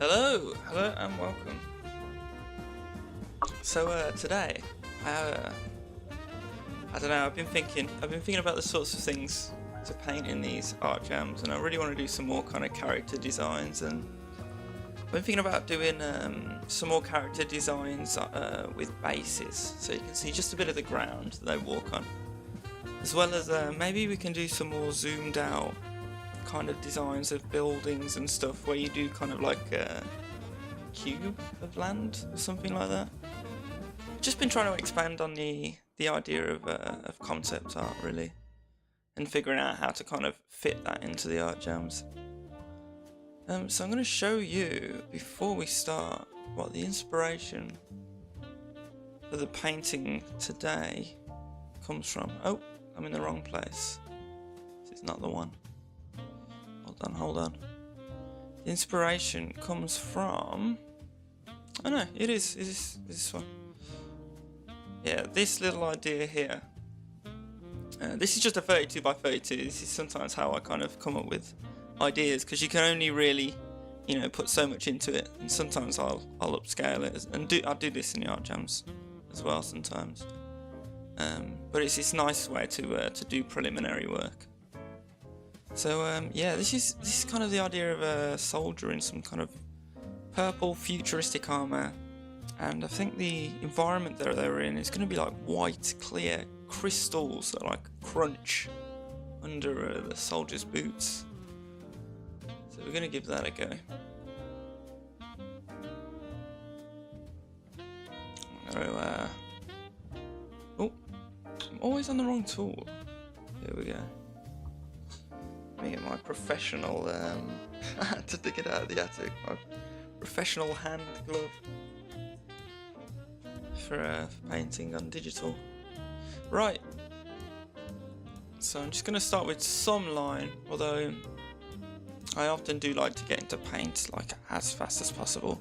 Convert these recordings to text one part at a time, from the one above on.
Hello and welcome. So today, I don't know. I've been thinking about the sorts of things to paint in these art jams, and I really want to do some more kind of character designs. And I've been thinking about doing some more character designs with bases, so you can see just a bit of the ground that they walk on, as well as maybe we can do some more zoomed out kind of designs of buildings and stuff, where you do kind of like a cube of land or something like that. Just been trying to expand on the idea of concept art really, and figuring out how to kind of fit that into the art jams. So I'm going to show you before we start what the inspiration for the painting today comes from. Oh, I'm in the wrong place. This is not the one. Hold on. The inspiration comes from... Oh no, it is this one. Yeah, this little idea here. This is just a 32 by 32. This is sometimes how I kind of come up with ideas, because you can only really, put so much into it. And sometimes I'll upscale it, and I'll do this in the art jams as well sometimes. But it's this nice way to do preliminary work. So yeah, this is kind of the idea of a soldier in some kind of purple futuristic armor, and I think the environment that they're in is going to be like white clear crystals that like crunch under the soldier's boots. So we're going to give that a go. Oh, I'm always on the wrong tool. Here we go. Let me get my professional to dig it out of the attic. My professional hand glove for painting on digital. Right. So I'm just going to start with some line, although I often do like to get into paint like as fast as possible.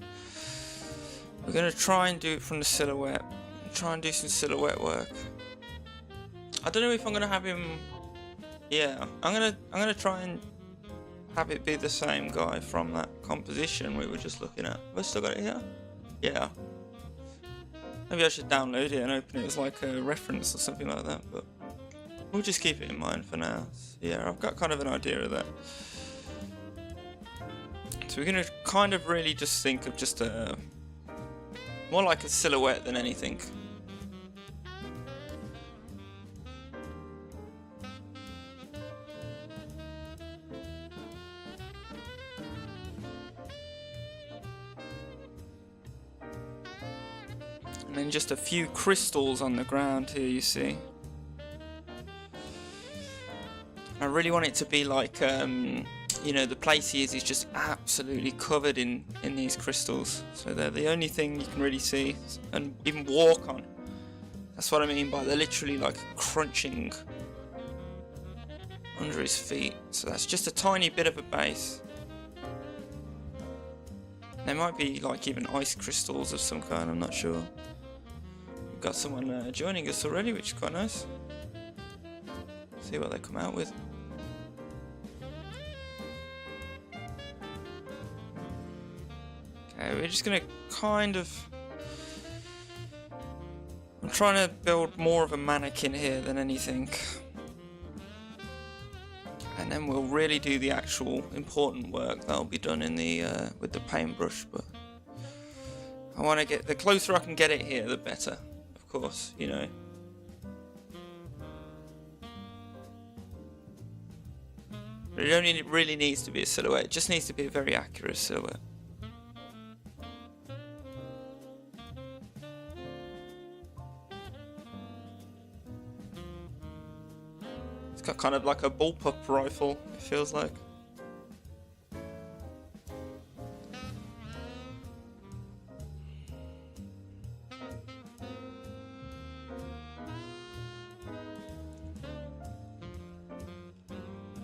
We're going to try and do it from the silhouette. Try and do some silhouette work. I don't know if I'm going to have him. Yeah, I'm gonna try and have it be the same guy from that composition we were just looking at. Have I still got it here? Yeah. Maybe I should download it and open it as like a reference or something like that, but we'll just keep it in mind for now. Yeah, I've got kind of an idea of that. So we're gonna kind of really just think of just more like a silhouette than anything. And then just a few crystals on the ground here, you see. I really want it to be like, the place he is just absolutely covered in these crystals. So they're the only thing you can really see and even walk on. That's what I mean by they're literally like crunching under his feet. So that's just a tiny bit of a base. There might be like even ice crystals of some kind, I'm not sure. We've got someone joining us already, which is quite nice. See what they come out with. Okay, we're just gonna kind of... I'm trying to build more of a mannequin here than anything. And then we'll really do the actual important work that'll be done in the with the paintbrush. But I want to get, the closer I can get it here, the better. Of course, It only really needs to be a silhouette. It just needs to be a very accurate silhouette. It's got kind of like a bullpup rifle, it feels like.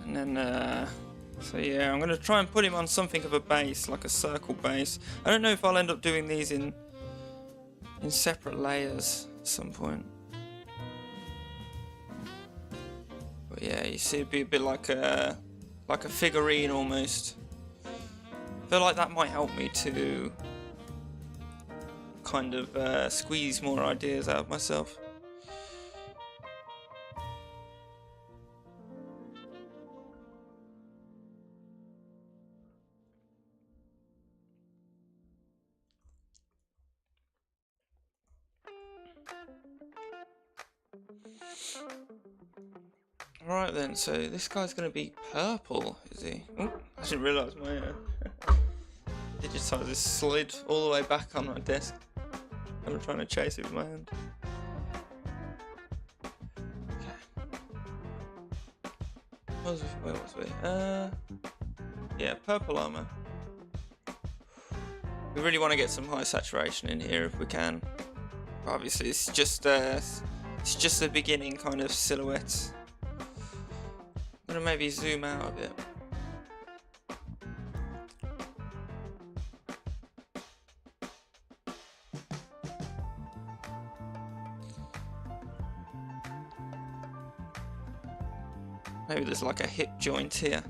And then, so yeah, I'm going to try and put him on something of a base, like a circle base. I don't know if I'll end up doing these in separate layers at some point. But yeah, you see it'd be a bit like a figurine almost. I feel like that might help me to kind of squeeze more ideas out of myself. Alright then, so this guy's gonna be purple, is he? Oh, I didn't realise my digitizer slid all the way back on my desk. I'm trying to chase it with my hand. Okay. Where was we? Yeah, purple armor. We really want to get some high saturation in here if we can. Obviously, it's just the beginning kind of silhouette. I'm gonna maybe zoom out a bit. Maybe there's like a hip joint here.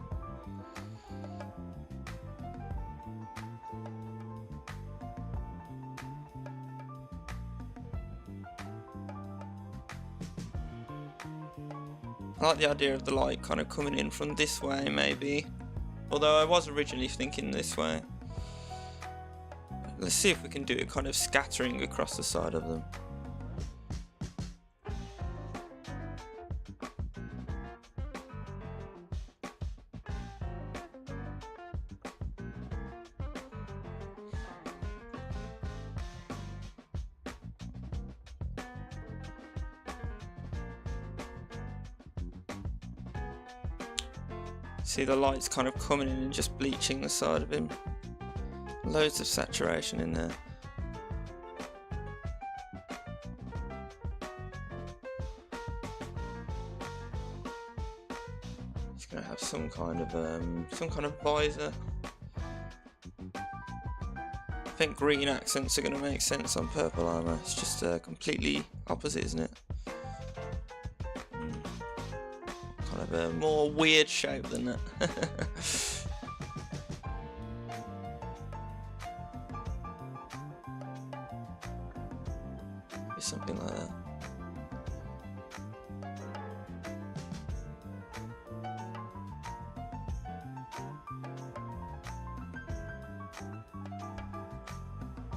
I like the idea of the light kind of coming in from this way, maybe. Although I was originally thinking this way. Let's see if we can do it kind of scattering across the side of them. See the lights kind of coming in and just bleaching the side of him. Loads of saturation in there. He's gonna have some kind of visor. I think green accents are gonna make sense on purple armor. It's just completely opposite, isn't it? Kind of a more weird shape than that. Something like that.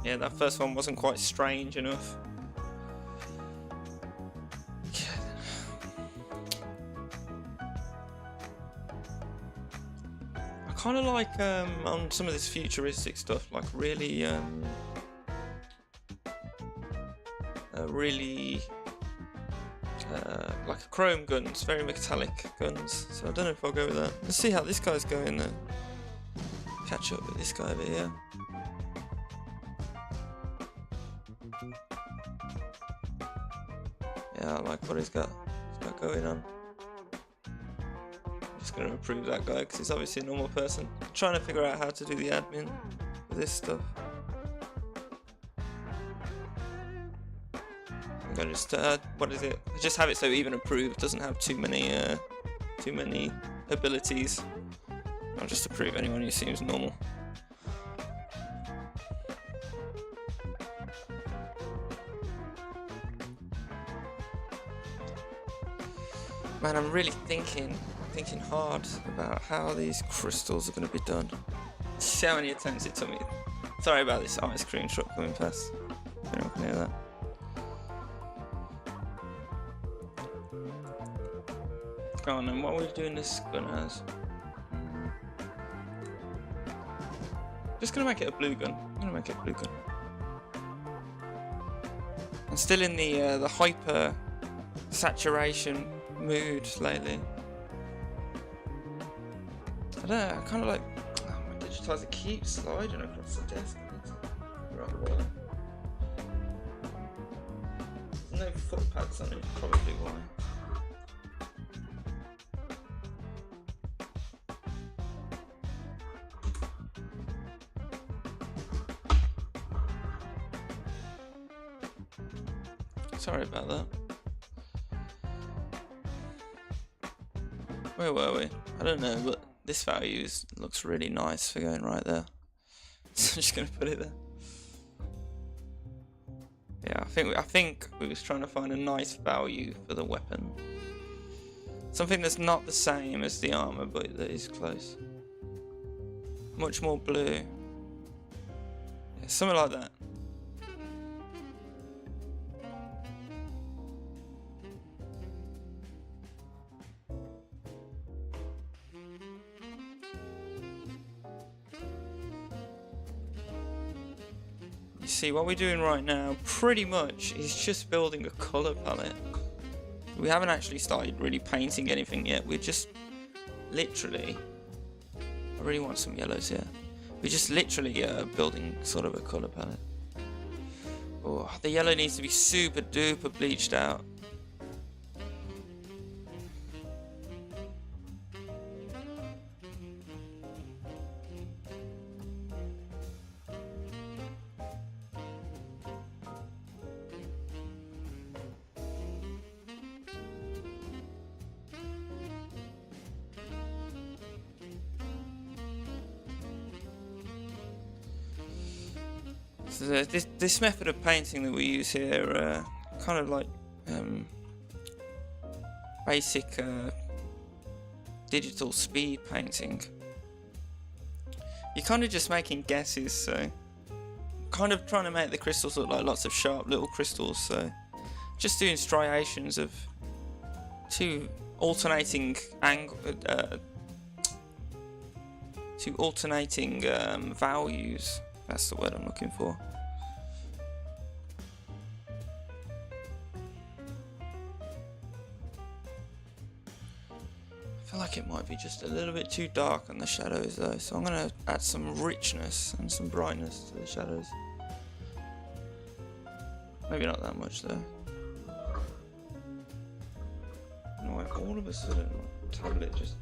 Yeah, that first one wasn't quite strange enough. I kind of like on some of this futuristic stuff, like really like chrome guns, very metallic guns. So I don't know if I'll go with that. Let's see how this guy's going then. Catch up with this guy over here. Yeah, I like what he's got going on. I'm just going to approve that guy because he's obviously a normal person. I'm trying to figure out how to do the admin with this stuff. I'm going to just what is it? I just have it so even approved doesn't have too many abilities. I'll just approve anyone who seems normal. Man, I'm really thinking hard about how these crystals are going to be done. See how many attempts it took me. Sorry about this ice cream truck coming past. Anyone can hear that. Go on then, what are we doing this gun as? Just gonna make it a blue gun. I'm still in the hyper saturation mood lately. I don't know, I kind of like my digitizer keeps sliding across the desk. There's no foot pads on it, probably why. Sorry about that. Where were we? I don't know, but this value looks really nice for going right there. So I'm just gonna put it there. Yeah, I think we was trying to find a nice value for the weapon. Something that's not the same as the armor, but that is close. Much more blue. Yeah, something like that. You see, what we're doing right now pretty much is just building a color palette. We haven't actually started really painting anything yet. We're just literally, I really want some yellows here. We're just literally building sort of a color palette. Oh, the yellow needs to be super duper bleached out. So this method of painting that we use here, kind of like basic digital speed painting. You're kind of just making guesses, so kind of trying to make the crystals look like lots of sharp little crystals. So just doing striations of two alternating values. That's the word I'm looking for. I feel like it might be just a little bit too dark on the shadows though, so I'm going to add some richness and some brightness to the shadows. Maybe not that much though. No, all of a sudden my tablet just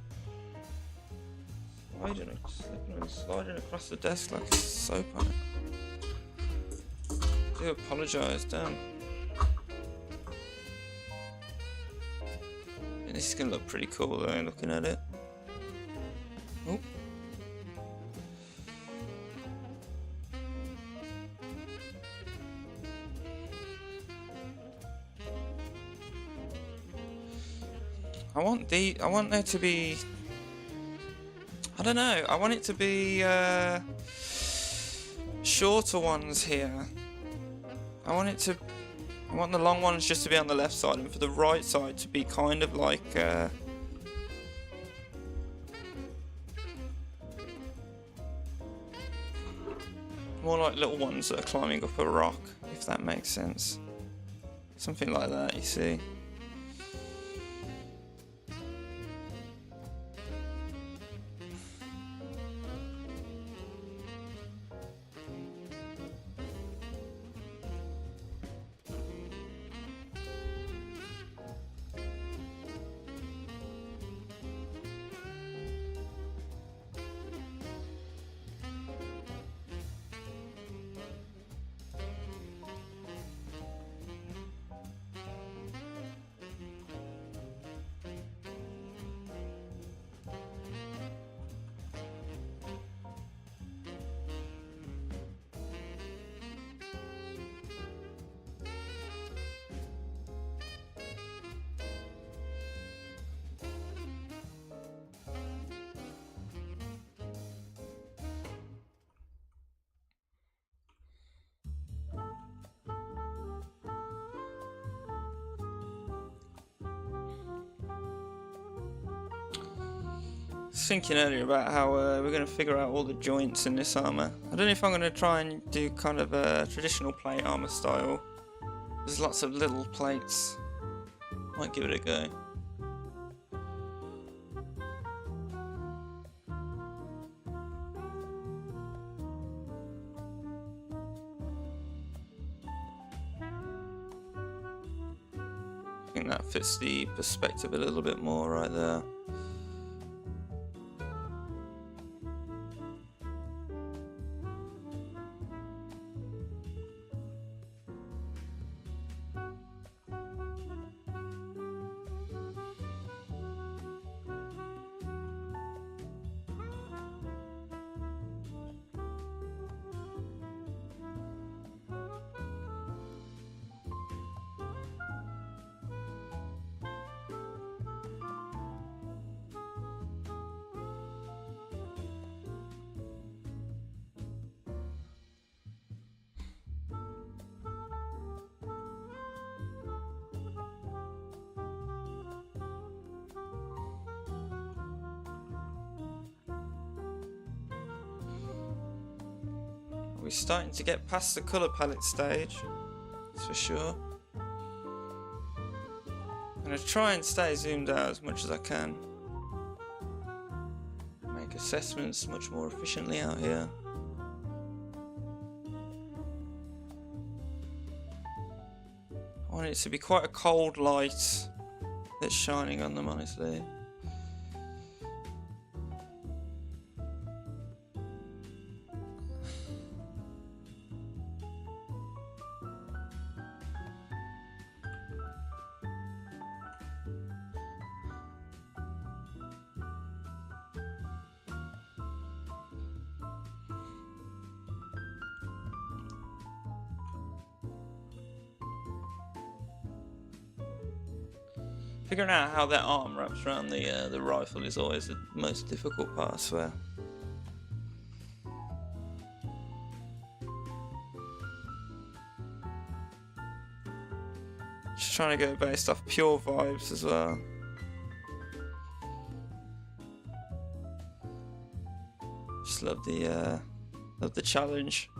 sliding across the desk like a soap on it. I do apologise, damn. And this is going to look pretty cool though, looking at it. Oh. I want there to be, I don't know, I want it to be shorter ones here. I want the long ones just to be on the left side, and for the right side to be kind of like more like little ones that are climbing up a rock, if that makes sense. Something like that, you see. Thinking earlier about how we're going to figure out all the joints in this armor. I don't know if I'm going to try and do kind of a traditional plate armor style. There's lots of little plates. Might give it a go. I think that fits the perspective a little bit more right there. we're starting to get past the colour palette stage, that's for sure. I'm going to try and stay zoomed out as much as I can. Make assessments much more efficiently out here. I want it to be quite a cold light that's shining on them, honestly. Figuring out how that arm wraps around the rifle is always the most difficult part, I swear. Just trying to go based off pure vibes as well. Just love the challenge.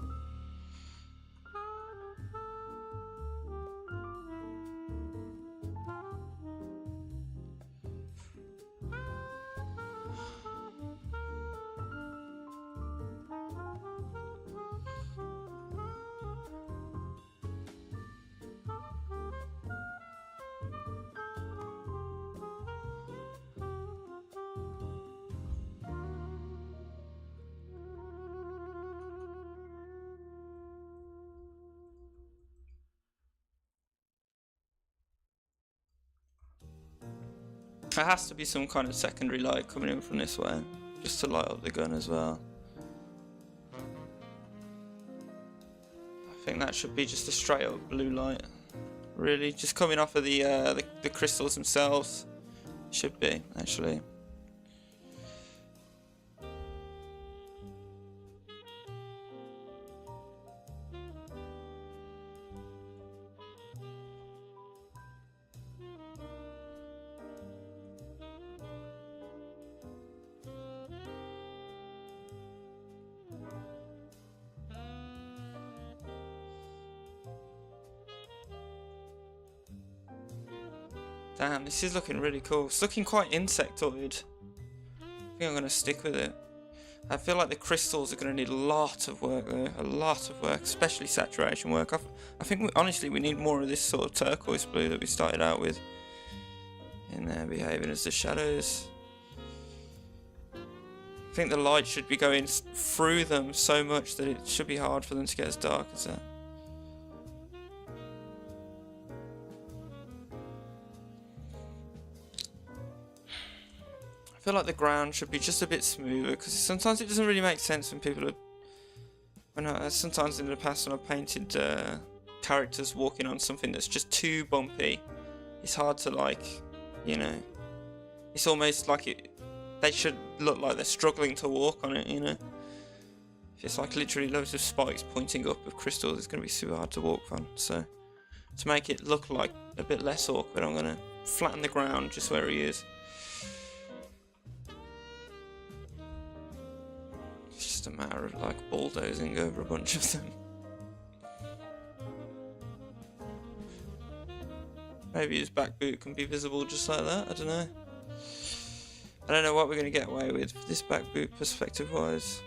There has to be some kind of secondary light coming in from this way, just to light up the gun as well. I think that should be just a straight up blue light. Really, just coming off of the crystals themselves. Should be, actually. Damn, this is looking really cool. It's looking quite insectoid. I think I'm going to stick with it. I feel like the crystals are going to need a lot of work though. A lot of work, especially saturation work. I think honestly we need more of this sort of turquoise blue that we started out with in there, behaving as the shadows. I think the light should be going through them so much that it should be hard for them to get as dark as that. I feel like the ground should be just a bit smoother, because sometimes it doesn't really make sense when people are... sometimes in the past when I've painted characters walking on something that's just too bumpy, it's hard to, like, you know, it's almost like they should look like they're struggling to walk on it, you know. If it's like literally loads of spikes pointing up with crystals, it's going to be super hard to walk on. So to make it look like a bit less awkward, I'm going to flatten the ground just where he is. It's just a matter of like bulldozing over a bunch of them. Maybe his back boot can be visible just like that, I don't know. I don't know what we're going to get away with this back boot perspective wise.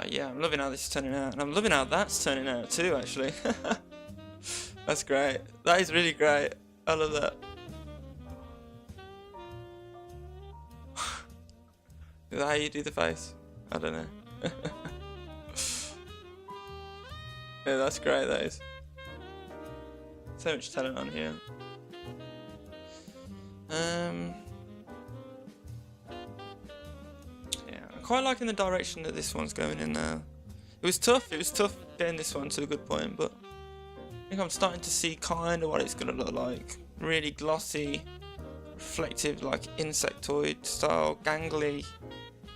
Yeah, I'm loving how this is turning out, and I'm loving how that's turning out too, actually. That's great. That is really great. I love that. Is that how you do the face? I don't know. Yeah, that's great, that is. So much talent on here. Yeah, I'm quite liking the direction that this one's going in now. It was tough getting this one to a good point, but I think I'm starting to see kind of what it's going to look like. Really glossy, reflective, like insectoid style, gangly.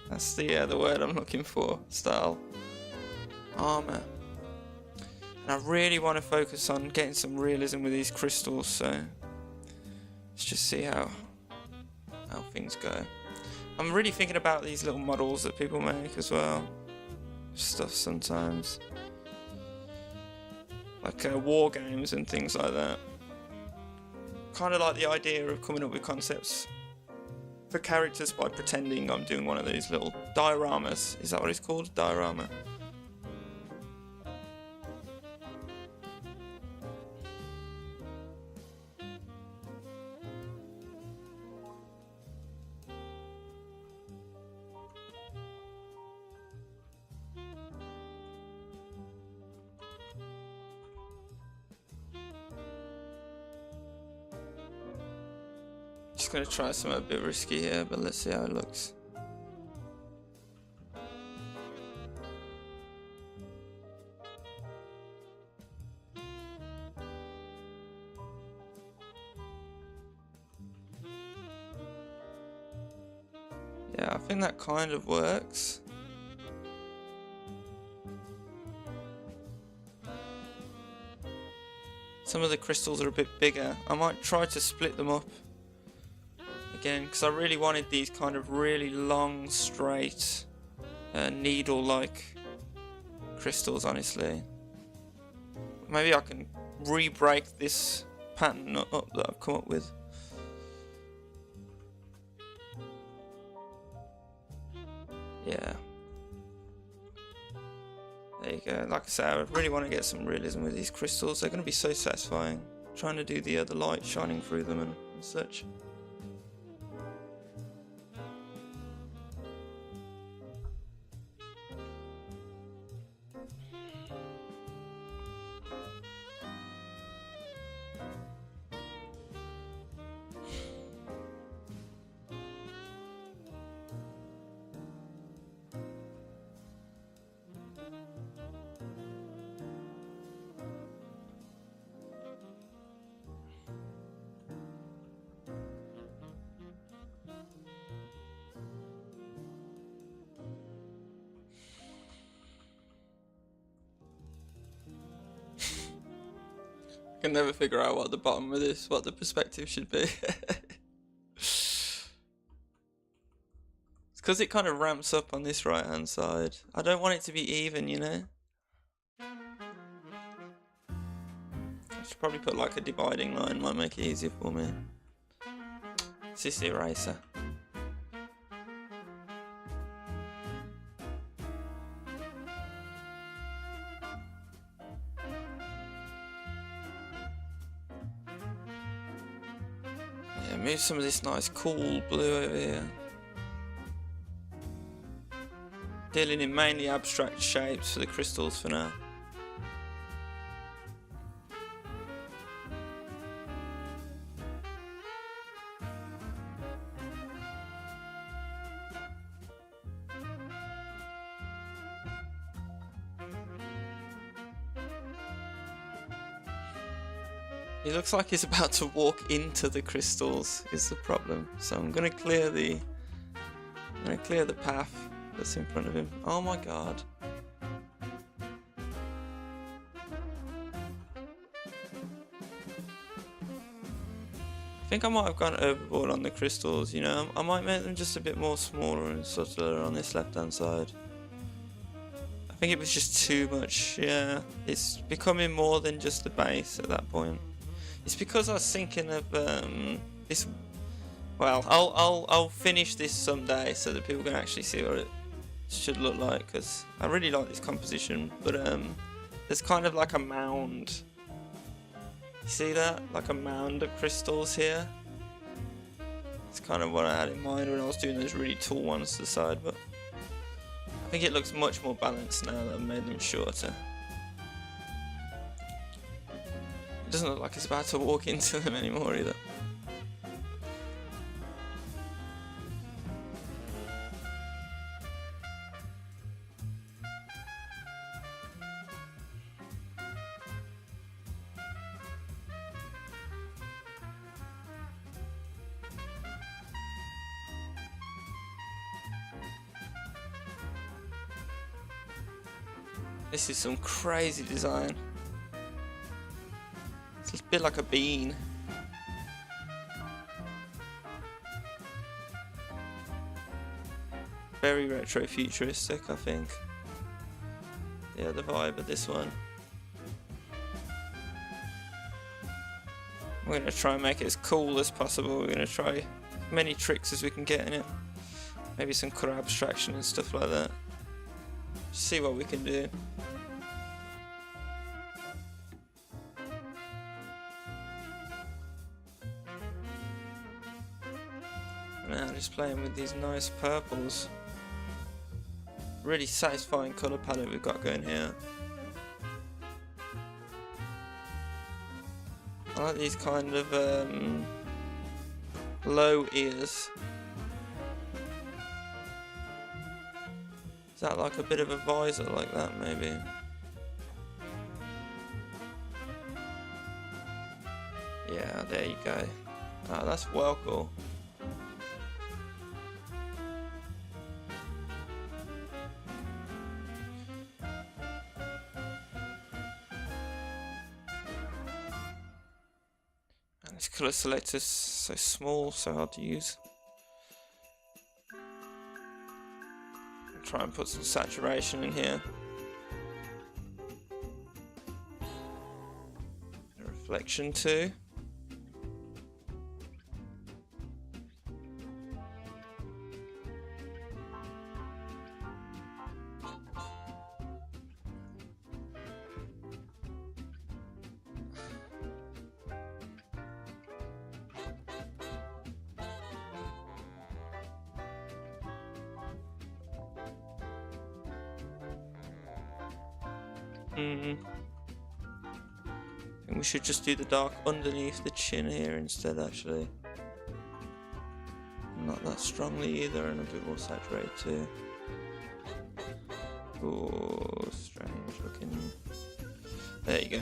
That's the word I'm looking for, style. Armour. And I really want to focus on getting some realism with these crystals, so let's just see how things go. I'm really thinking about these little models that people make as well. stuff sometimes. Like war games and things like that. Kind of like the idea of coming up with concepts for characters by pretending I'm doing one of these little dioramas. Is that what it's called? Diorama. Just gonna try something a bit risky here, but let's see how it looks. Yeah, I think that kind of works. Some of the crystals are a bit bigger. I might try to split them up again, because I really wanted these kind of really long, straight, needle-like crystals, honestly. Maybe I can re-break this pattern up that I've come up with. Yeah. There you go. Like I say, I really want to get some realism with these crystals. They're going to be so satisfying. Trying to do the other light shining through them and such. I can never figure out what the bottom of this, what the perspective should be. It's because it kind of ramps up on this right hand side. I don't want it to be even, you know? I should probably put like a dividing line, might make it easier for me. It's this eraser. Yeah, move some of this nice cool blue over here. Dealing in mainly abstract shapes for the crystals for now. He looks like he's about to walk into the crystals is the problem. So I'm gonna clear the path that's in front of him. Oh my god. I think I might have gone overboard on the crystals, you know. I might make them just a bit more smaller and subtler on this left hand side. I think it was just too much, yeah. It's becoming more than just the base at that point. It's because I was thinking of this. Well, I'll finish this someday so that people can actually see what it should look like. Because I really like this composition, but there's kind of like a mound. You see that? Like a mound of crystals here. It's kind of what I had in mind when I was doing those really tall ones to the side, but I think it looks much more balanced now that I've made them shorter. Doesn't look like it's about to walk into them anymore either. This is some crazy design. It's a bit like a bean. Very retro futuristic, I think. the vibe of this one. We're going to try and make it as cool as possible. We're going to try as many tricks as we can get in it. Maybe some colour abstraction and stuff like that. See what we can do. Now just playing with these nice purples. Really satisfying colour palette we've got going here. I like these kind of low ears. Is that like a bit of a visor like that maybe? Yeah, there you go. Oh, that's well cool. This colour selector is so small, so hard to use. I'll try and put some saturation in here. A reflection too. I think we should just do the dark underneath the chin here instead, actually. Not that strongly either, and a bit more saturated too. Oh, strange looking. There you go.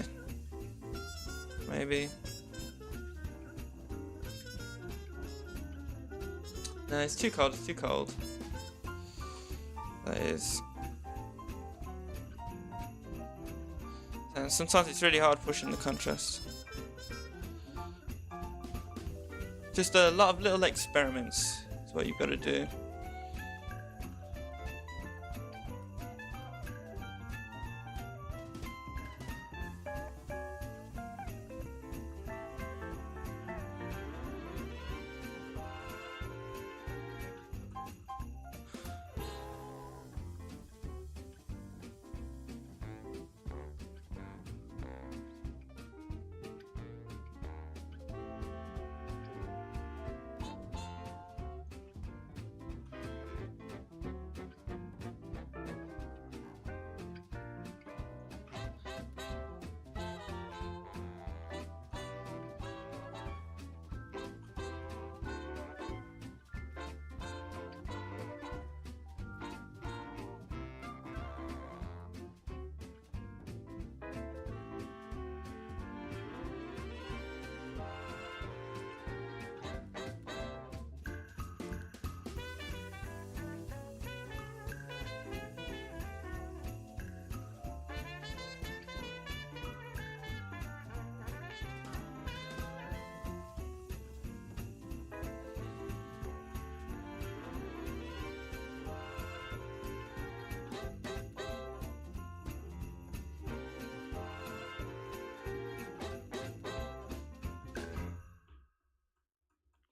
Maybe. No, it's too cold, it's too cold. That is. And sometimes it's really hard pushing the contrast. Just a lot of little experiments is what you've got to do.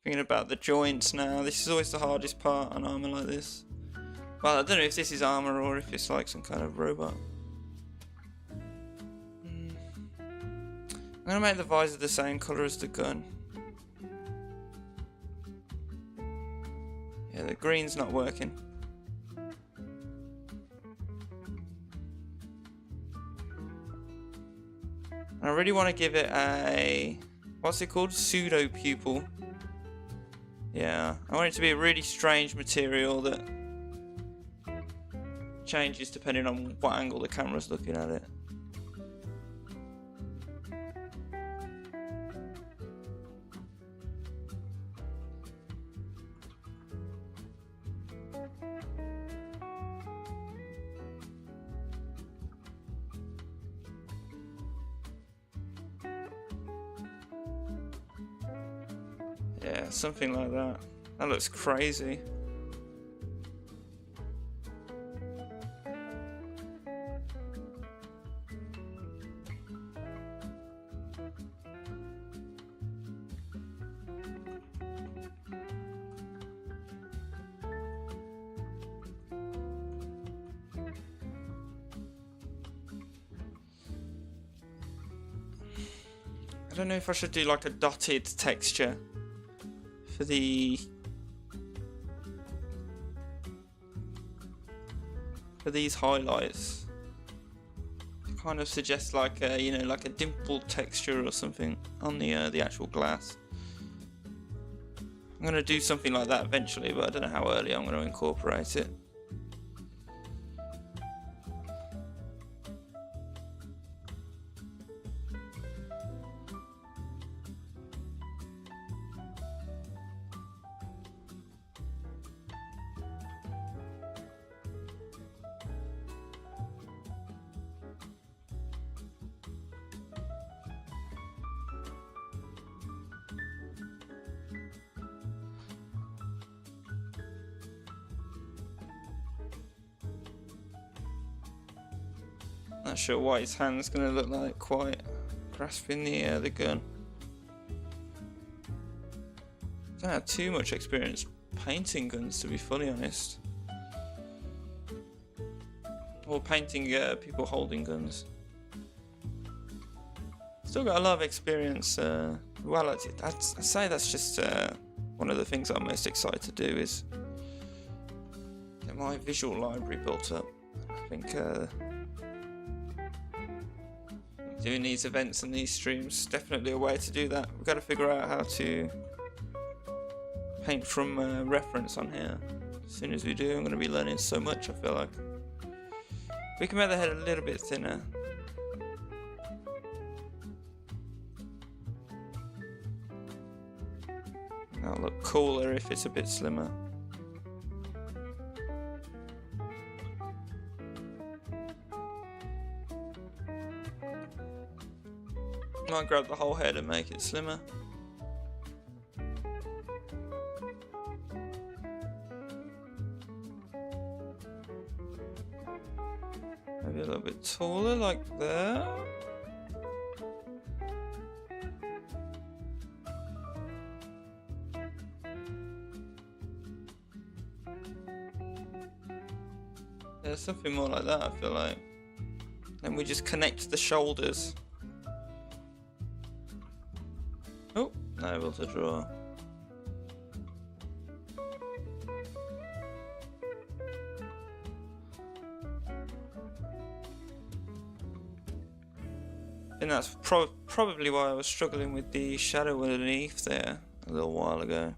Thinking about the joints now. This is always the hardest part on armor like this. Well, I don't know if this is armor or if it's like some kind of robot. I'm gonna make the visor the same colour as the gun. Yeah, the green's not working. I really want to give it a... what's it called? Pseudo pupil. Yeah, I want it to be a really strange material that changes depending on what angle the camera's looking at it. Yeah, something like that. That looks crazy. don't know if I should do like a dotted texture for these highlights. To kind of suggest like a, you know, like a dimpled texture or something on the actual glass. I'm gonna do something like that eventually, but I don't know how early I'm gonna incorporate it. Not sure what his hand's gonna look like quite grasping the gun. Don't have too much experience painting guns, to be fully honest, or painting people holding guns. Still got a lot of experience. Well, I'd say that's just one of the things I'm most excited to do is get my visual library built up. I think doing these events and these streams definitely a way to do that. We've got to figure out how to paint from reference on here. As soon as we do, I'm going to be learning so much, I feel like. We can make the head a little bit thinner. That'll look cooler if it's a bit slimmer. Might grab the whole head and make it slimmer. Maybe a little bit taller, like that. Yeah, something more like that, I feel like. Then we just connect the shoulders. Oh, not able to draw. And that's probably why I was struggling with the shadow underneath there a little while ago.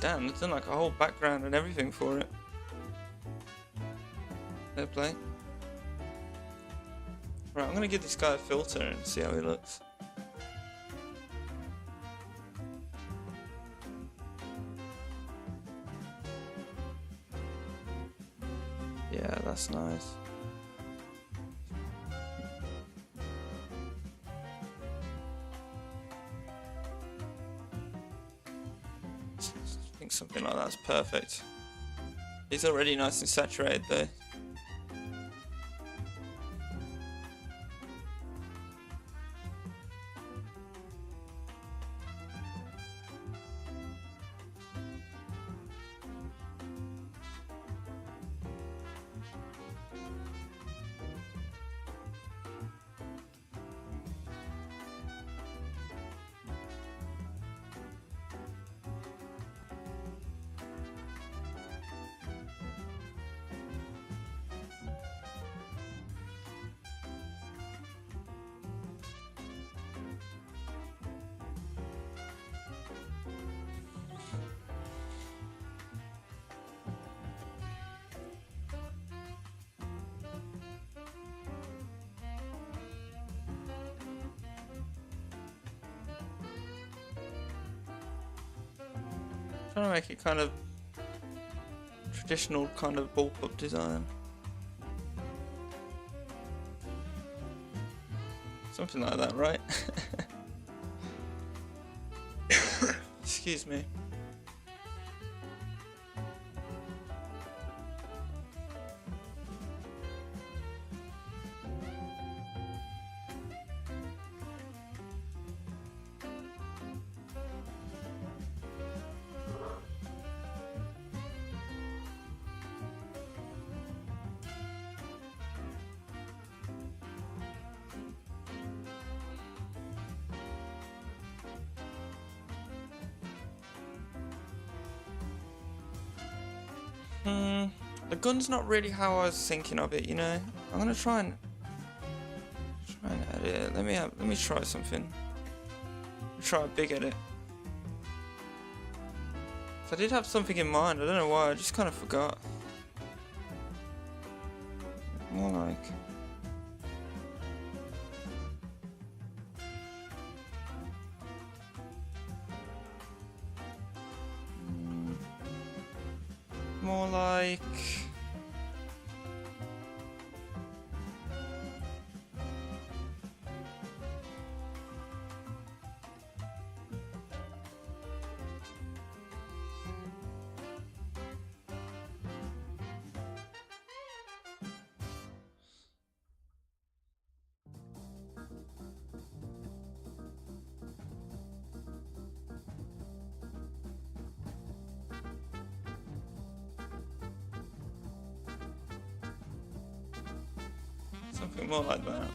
Damn, they've done like a whole background and everything for it. Fair play. Right, I'm gonna give this guy a filter and see how he looks. Yeah, that's nice. I think something like that's perfect. He's already nice and saturated though. Trying to make it kind of traditional kind of bullpup design. Something like that, right? Excuse me. The gun's not really how I was thinking of it, you know. I'm gonna try and edit it. Let me try something. Try a big edit. So I did have something in mind. I don't know why. I just kind of forgot. More like. More like. Something more like that.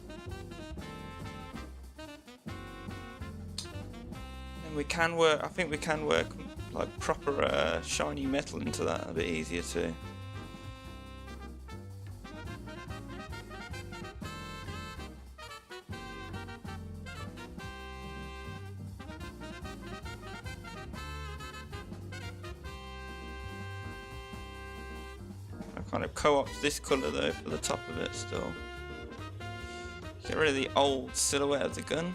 And we can work, I think we can work like proper shiny metal into that a bit easier too. I kind of co-opt this colour though for the top of it still. Get rid of the old silhouette of the gun.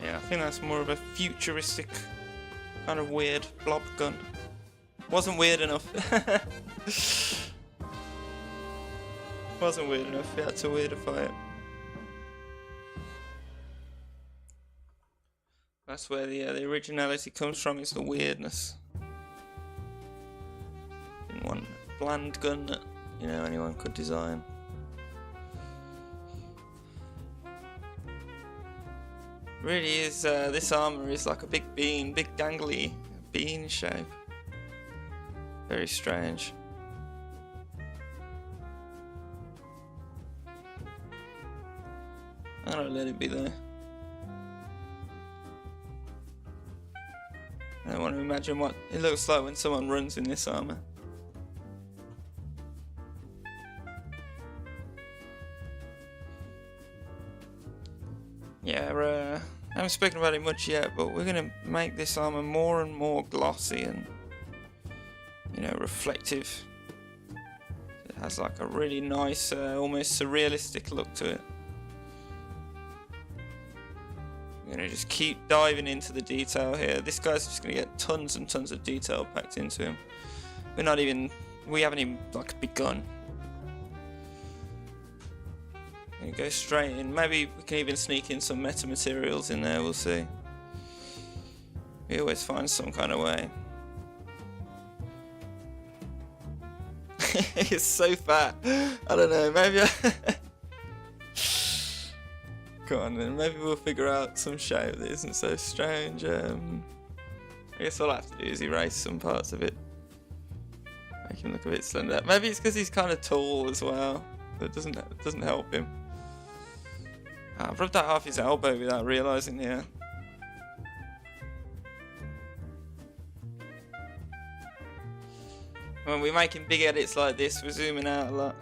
Yeah, I think that's more of a futuristic kind of weird blob gun. Wasn't weird enough. Wasn't weird enough, we had to weirdify it. That's where the originality comes from, is the weirdness. In one bland gun that, you know, anyone could design. Really is, this armor is like a big bean, big dangly bean shape. Very strange. I'm gonna let it be there. I want to imagine what it looks like when someone runs in this armor. Yeah, I haven't spoken about it much yet, but we're gonna make this armor more and more glossy and, you know, reflective. It has like a really nice, almost surrealistic look to it. I'm gonna just keep diving into the detail here. This guy's just gonna get tons and tons of detail packed into him. We haven't even like begun. Gonna go straight in. Maybe we can even sneak in some meta materials in there, we'll see. We always find some kind of way. It's so fat. I don't know, maybe Go on then, maybe we'll figure out some shape that isn't so strange. I guess all I have to do is erase some parts of it. Make him look a bit slender. Maybe it's because he's kind of tall as well. That doesn't help him. I've rubbed out half his elbow without realising here. When we're making big edits like this, we're zooming out a lot.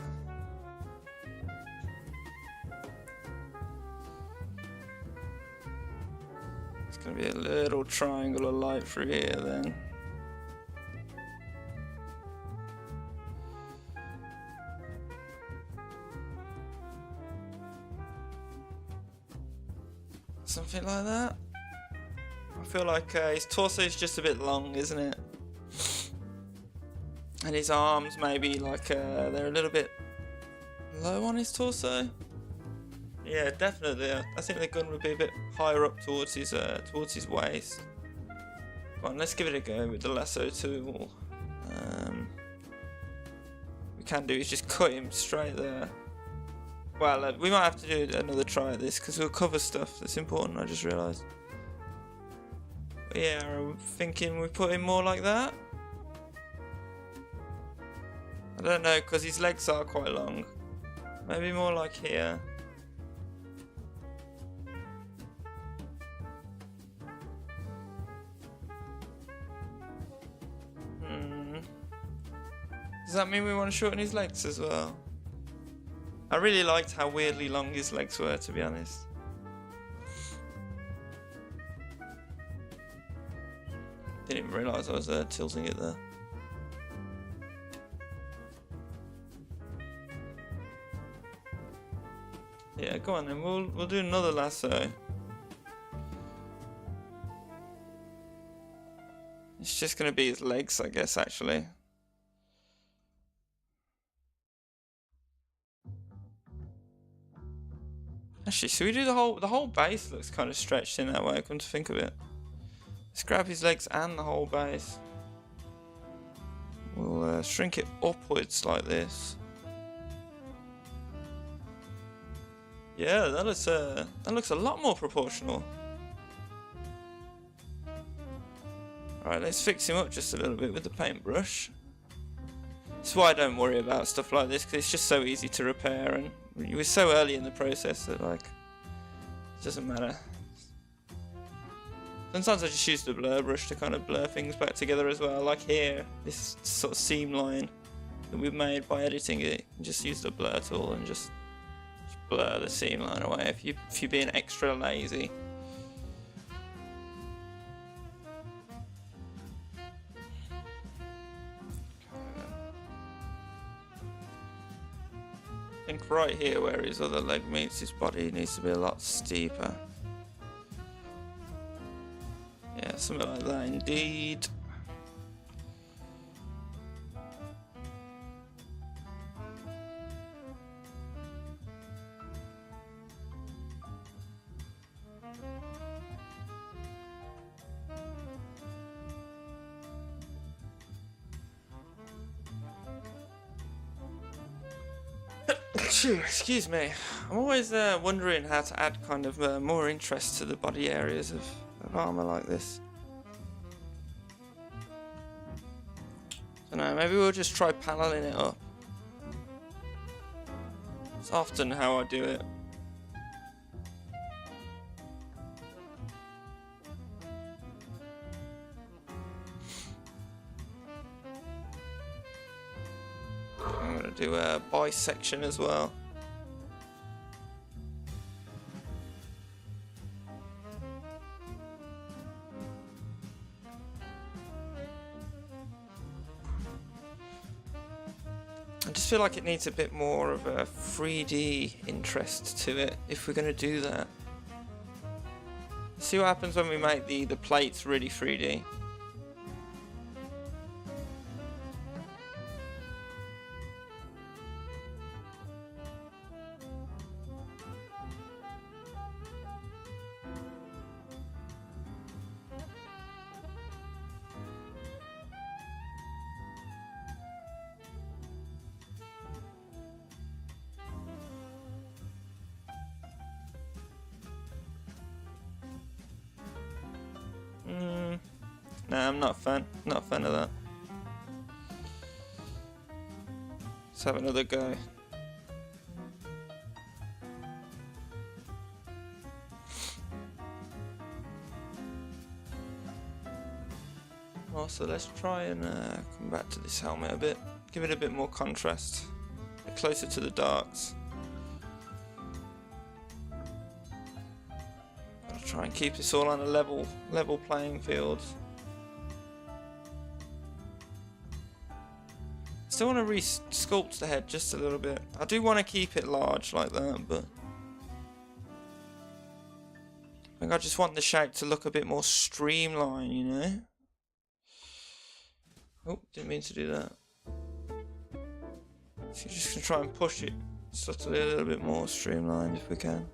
It's going to be a little triangle of light through here then. Something like that. I feel like his torso is just a bit long, isn't it? And his arms maybe like they're a little bit low on his torso. Yeah, definitely. I think the gun would be a bit higher up towards his waist. Come on, let's give it a go with the lasso tool. We can do is just cut him straight there. Well, we might have to do another try at this because we'll cover stuff that's important, I just realised. Yeah, I'm thinking we put him more like that. I don't know, because his legs are quite long. Maybe more like here. Does that mean we want to shorten his legs as well? I really liked how weirdly long his legs were, to be honest. Didn't even realise I was tilting it there. Yeah, go on then. We'll do another lasso. It's just gonna be his legs, I guess. Actually. Actually, should we do the whole base? Looks kind of stretched in that way. Come to think of it. Let's grab his legs and the whole base. We'll shrink it upwards like this. Yeah, that looks a lot more proportional. Alright, let's fix him up just a little bit with the paintbrush. That's why I don't worry about stuff like this, because it's just so easy to repair, and we're so early in the process that, like, it doesn't matter. Sometimes I just use the blur brush to kind of blur things back together as well, like here, this sort of seam line that we've made by editing it. Just use the blur tool and just blur the seam line away if you're being extra lazy. I think right here where his other leg meets his body needs to be a lot steeper. Yeah, something like that indeed. Phew, excuse me. I'm always wondering how to add kind of more interest to the body areas of armor like this. I don't know, maybe we'll just try paneling it up. It's often how I do it. I'm gonna do a bisection as well. I just feel like it needs a bit more of a 3D interest to it if we're going to do that. See what happens when we make the plates really 3D. Nah, I'm not a fan of that. Let's have another go. Also, let's try and come back to this helmet a bit. Give it a bit more contrast. A bit closer to the darks. Gotta try and keep this all on a level playing field. Still want to re-sculpt the head just a little bit. I do want to keep it large like that, but I think I just want the shape to look a bit more streamlined, you know? Oh, didn't mean to do that. So you're just going to try and push it subtly a little bit more streamlined if we can.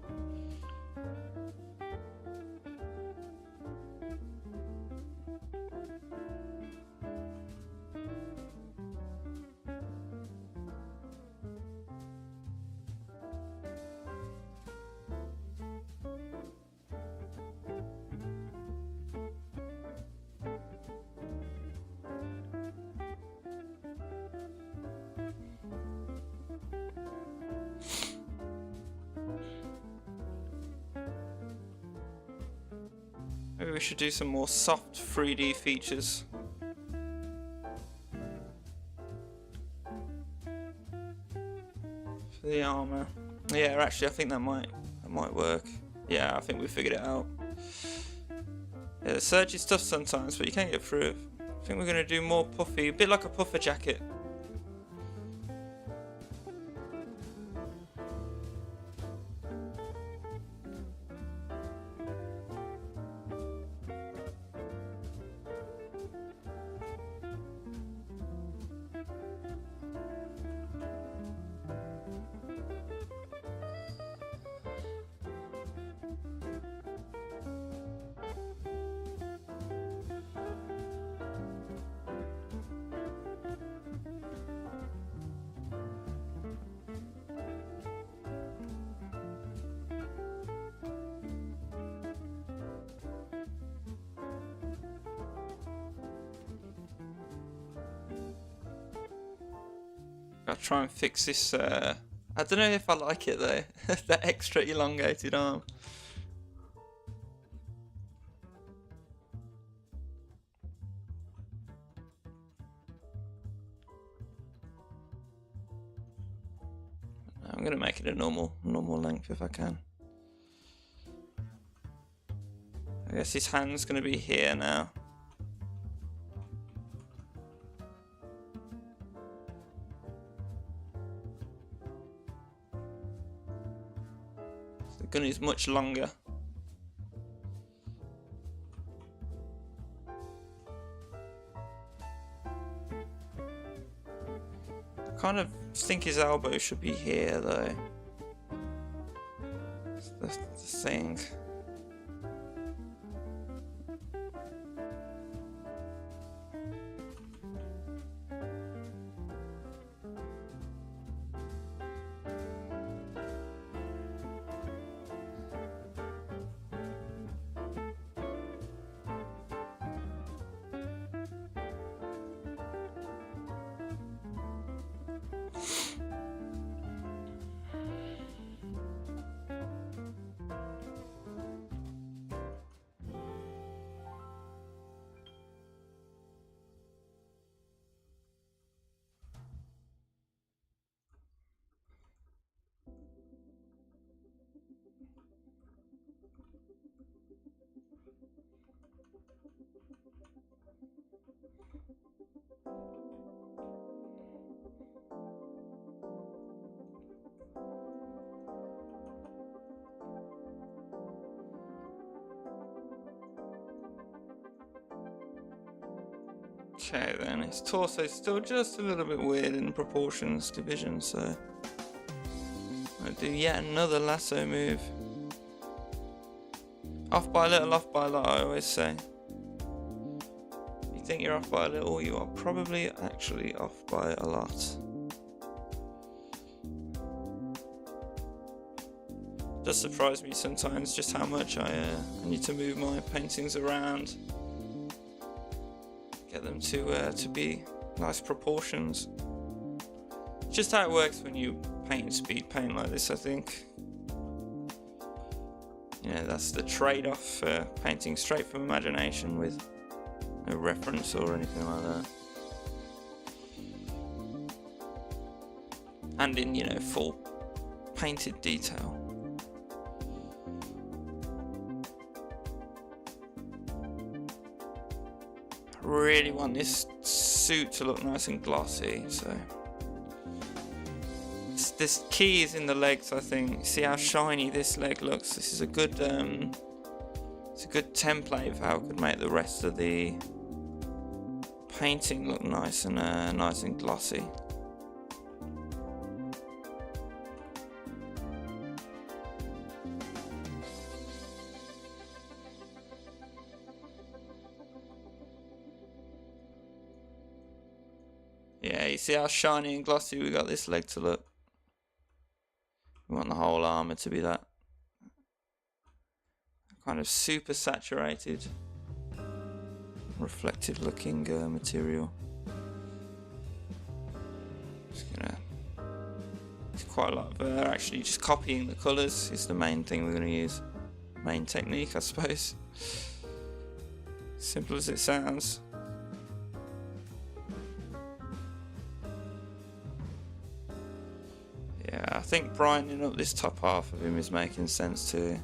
Maybe we should do some more soft 3D features. For the armor. Yeah, actually I think that might work. Yeah, I think we figured it out. Yeah, the surge is tough sometimes, but you can get through it. I think we're going to do more puffy, a bit like a puffer jacket. I'll try and fix this. I don't know if I like it though. That extra elongated arm. I'm gonna make it a normal length if I can. I guess his hand's gonna be here now. The gun is much longer. I kind of think his elbow should be here though. That's the thing. Okay then, his torso is still just a little bit weird in proportions division, so I'll do yet another lasso move. Off by a little, off by a lot, I always say. If you think you're off by a little, you are probably actually off by a lot. Does surprise me sometimes just how much I need to move my paintings around, get them to be nice proportions. Just how it works when you paint speed paint like this, I think. You know, that's the trade-off for painting straight from imagination with no reference or anything like that. And in, you know, full painted detail. I really want this suit to look nice and glossy, so this key is in the legs, I think. See how shiny this leg looks? This is a good it's a good template for how I could make the rest of the painting look nice and glossy. Yeah, you see how shiny and glossy we got this leg to look? We want the whole armour to be that kind of super saturated, reflective looking material. It's quite a lot of actually just copying the colours is the main thing we're going to use. Main technique, I suppose. Simple as it sounds. Yeah, I think brightening up this top half of him is making sense too.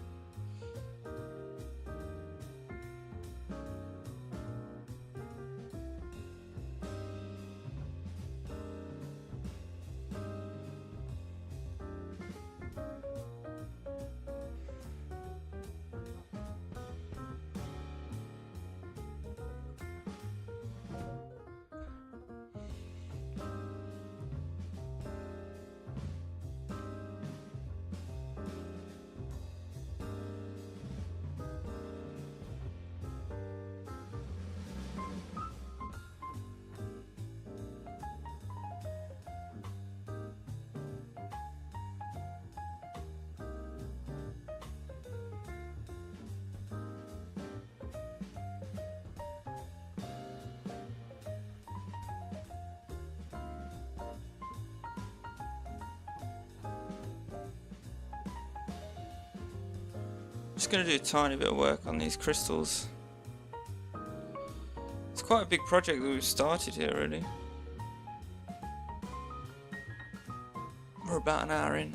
Just going to do a tiny bit of work on these crystals. It's quite a big project that we've started here, really. We're about an hour in.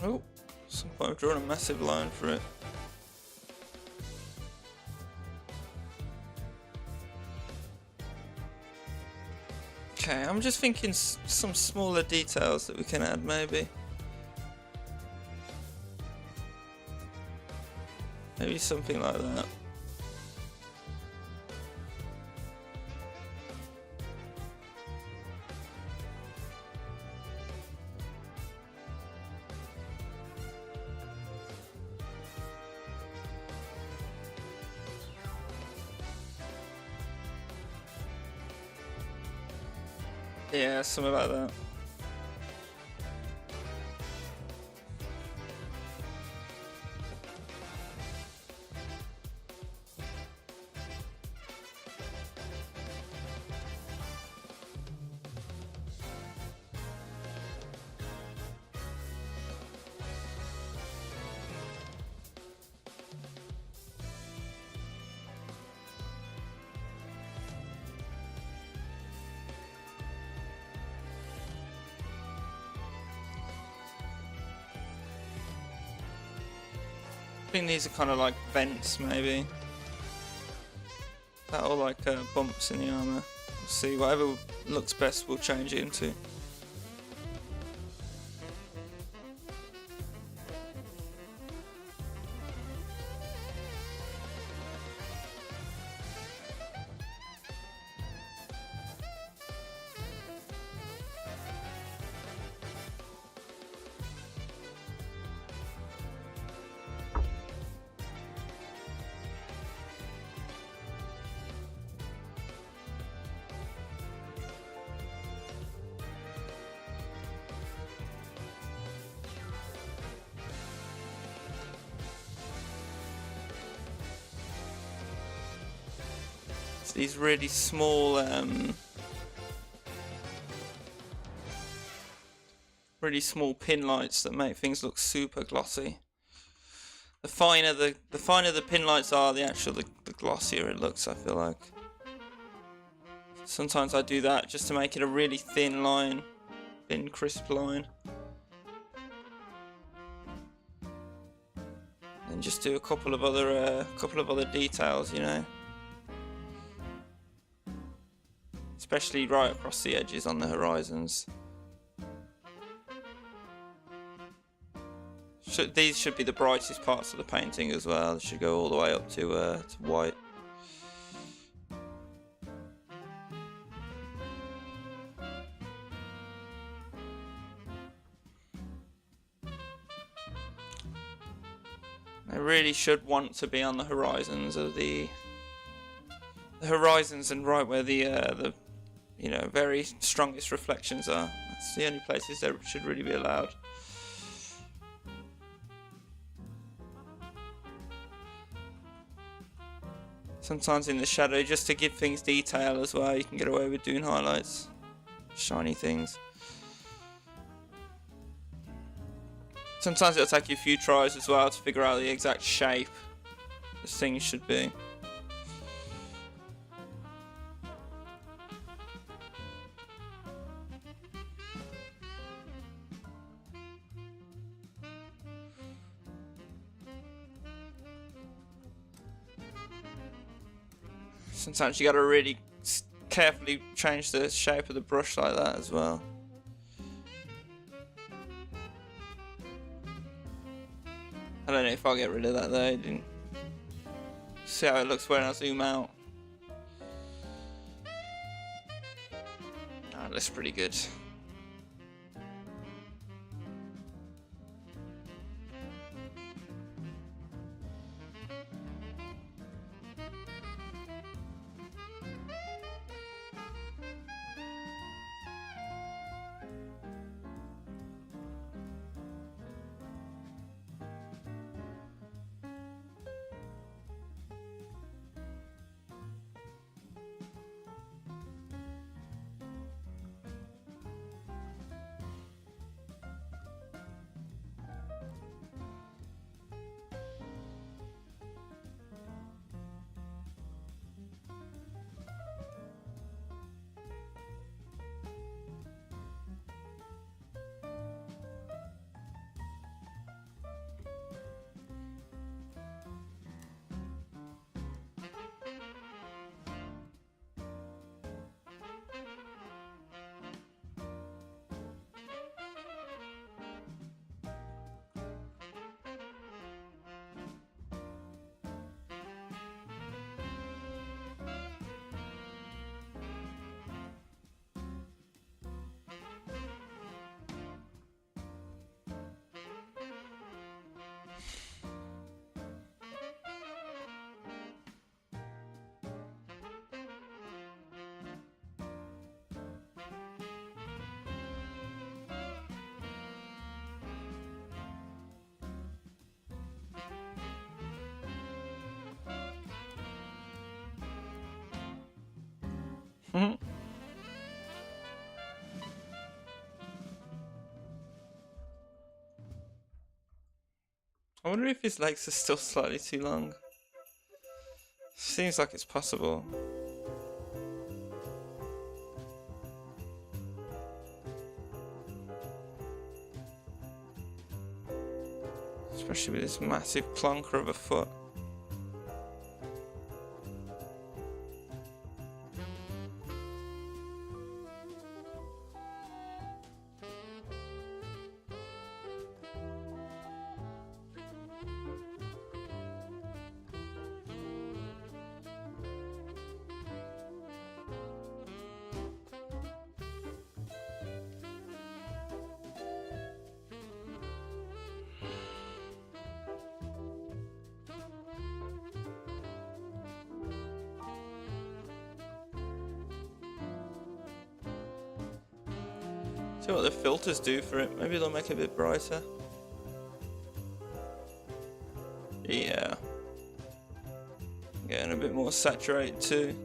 Oh, at some point I've drawn a massive line for it. Okay, I'm just thinking some smaller details that we can add maybe. Maybe something like that. Yeah, something like that. I think these are kind of like vents, maybe. That or like bumps in the armor. We'll see. Whatever looks best, we'll change it into. It's these really small, pin lights that make things look super glossy. The finer the pin lights are, the glossier it looks, I feel like. Sometimes I do that just to make it a really thin line, thin crisp line. And just do a couple of other details, you know. Especially right across the edges on the horizons. These should be the brightest parts of the painting as well. They should go all the way up to white. They really should want to be on the horizons of the horizons and right where the very strongest reflections are. That's the only places they should really be allowed. Sometimes in the shadow, just to give things detail as well, you can get away with doing highlights, shiny things. Sometimes it'll take you a few tries as well to figure out the exact shape this thing should be. Sometimes you gotta really carefully change the shape of the brush like that as well. I don't know if I'll get rid of that though. Didn't see how it looks when I zoom out. That looks pretty good. Mhm. I wonder if his legs are still slightly too long. Seems like it's possible. Especially with this massive plonker of a foot. See what the filters do for it. Maybe they'll make it a bit brighter. Yeah. Getting a bit more saturated too.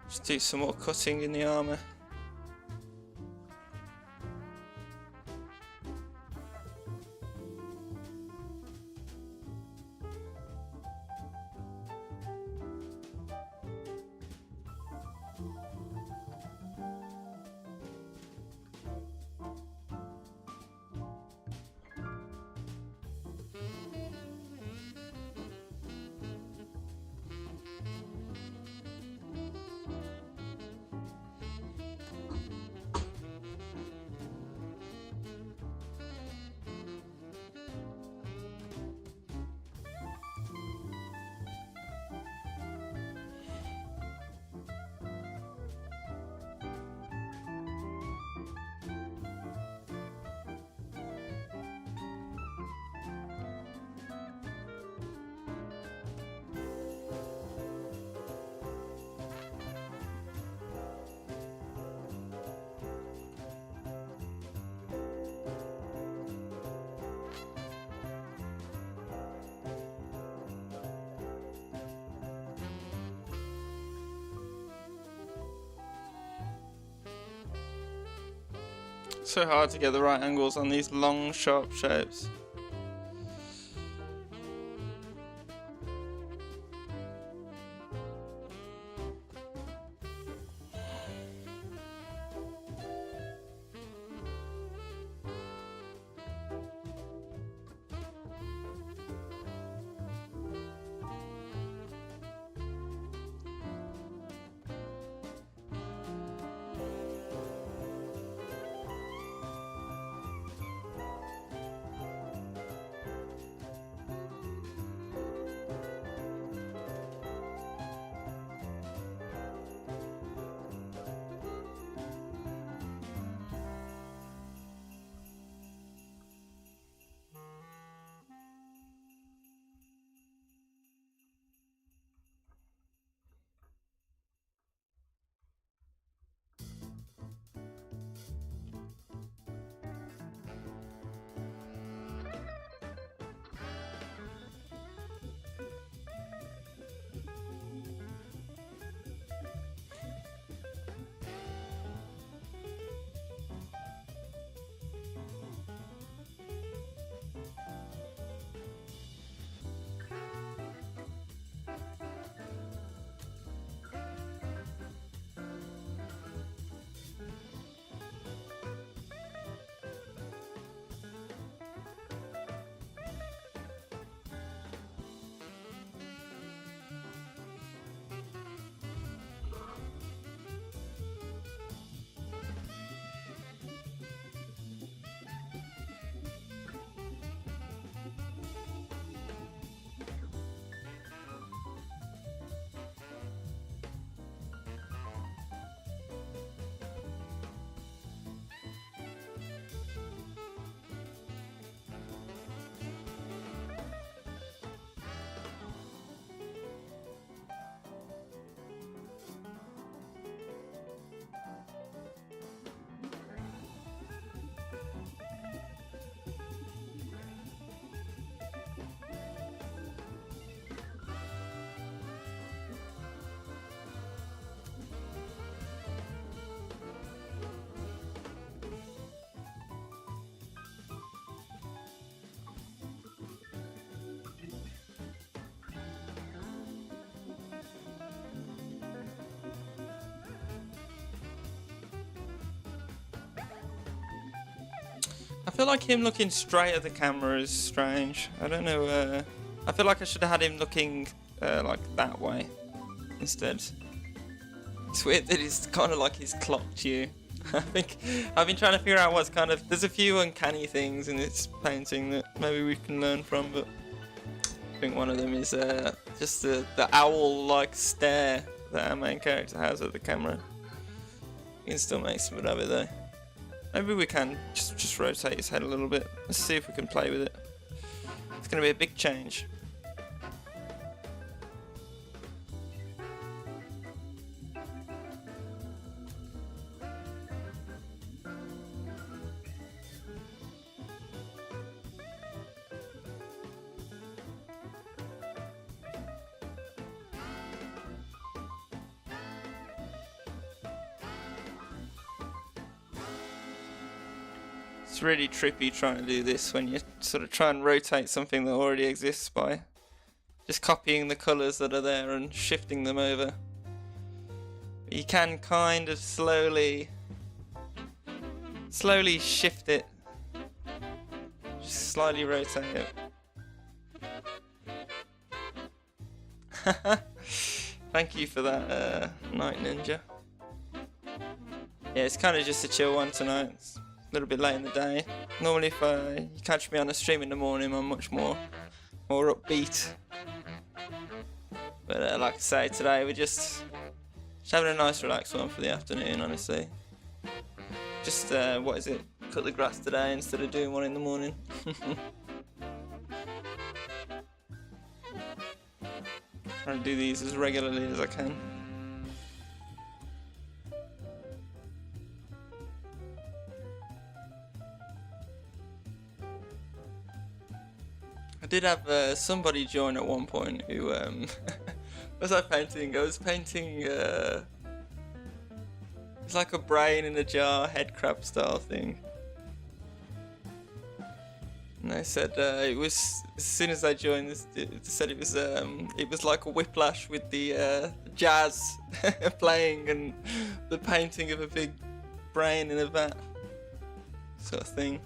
Just do some more cutting in the armour. So hard to get the right angles on these long, sharp shapes. feel like him looking straight at the camera is strange. I don't know. I feel like I should have had him looking like that way instead. It's weird that he's kind of like he's clocked you. I think I've been trying to figure out what's kind of. There's a few uncanny things in this painting that maybe we can learn from, but I think one of them is just the owl-like stare that our main character has at the camera. You can still make something of it though. Maybe we can just rotate his head a little bit. Let's see if we can play with it. It's going to be a big change. It's really trippy trying to do this when you sort of try and rotate something that already exists by just copying the colours that are there and shifting them over. But you can kind of slowly shift it, just slightly rotate it. Thank you for that, Night Ninja. Yeah, it's kind of just a chill one tonight. It's a little bit late in the day. Normally if you catch me on a stream in the morning, I'm much more upbeat. But like I say, today we're just having a nice relaxed one for the afternoon, honestly. Just, what is it? Cut the grass today instead of doing one in the morning. Trying to do these as regularly as I can. I did have somebody join at one point who was I painting? I was painting it's like a brain in a jar, head crab style thing. And they said it was, as soon as I joined this, they said it was like a whiplash with the jazz playing and the painting of a big brain in a vat sort of thing.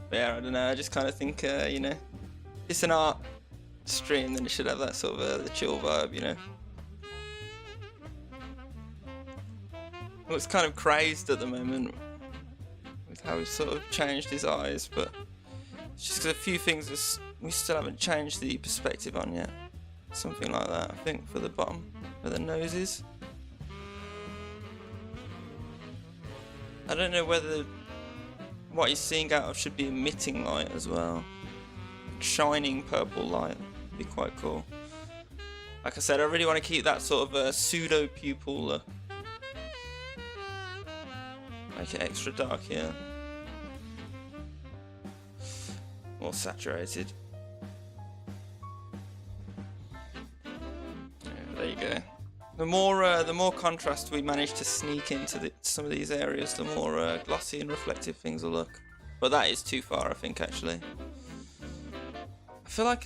But yeah, I don't know, I just kind of think, you know, it's an art stream, then it should have that sort of the chill vibe, you know. Well, it's kind of crazed at the moment with how we've sort of changed his eyes, but it's just 'cause a few things we still haven't changed the perspective on yet. Something like that, I think, for the bottom, where the nose is. I don't know whether what you're seeing out of should be emitting light as well. Shining purple light would be quite cool. Like I said, I really want to keep that sort of a pseudo pupil look. Make it extra dark here. More saturated. Yeah, there you go. The more contrast we manage to sneak into some of these areas, the more glossy and reflective things will look. But that is too far, I think, actually. I feel like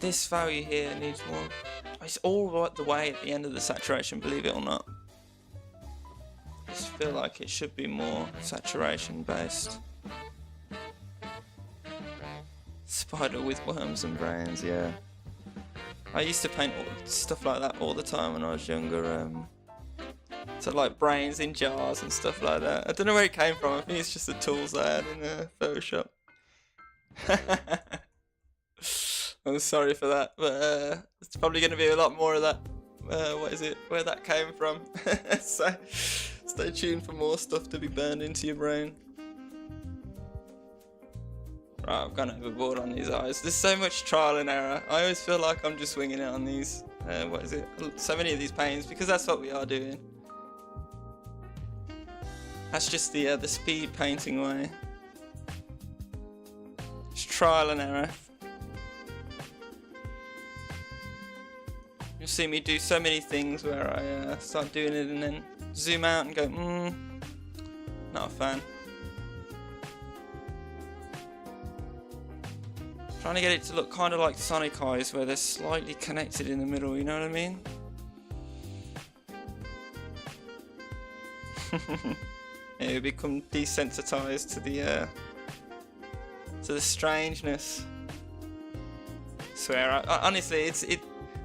this value here needs more. It's all the way at the end of the saturation, believe it or not. I just feel like it should be more saturation based. Spider with worms and brains, yeah. I used to paint stuff like that all the time when I was younger. So like brains in jars and stuff like that. I don't know where it came from. I think it's just the tools I had in Photoshop. I'm sorry for that, but it's probably going to be a lot more of that. What is it? Where that came from? So stay tuned for more stuff to be burned into your brain. Right, I've gone overboard on these eyes. There's so much trial and error. I always feel like I'm just winging it on these. What is it? So many of these paints, because that's what we are doing. That's just the speed painting way. Just trial and error. You'll see me do so many things where I start doing it and then zoom out and go, not a fan. Trying to get it to look kind of like Sonic Eyes, where they're slightly connected in the middle, you know what I mean? You become desensitized to the strangeness. I swear, honestly,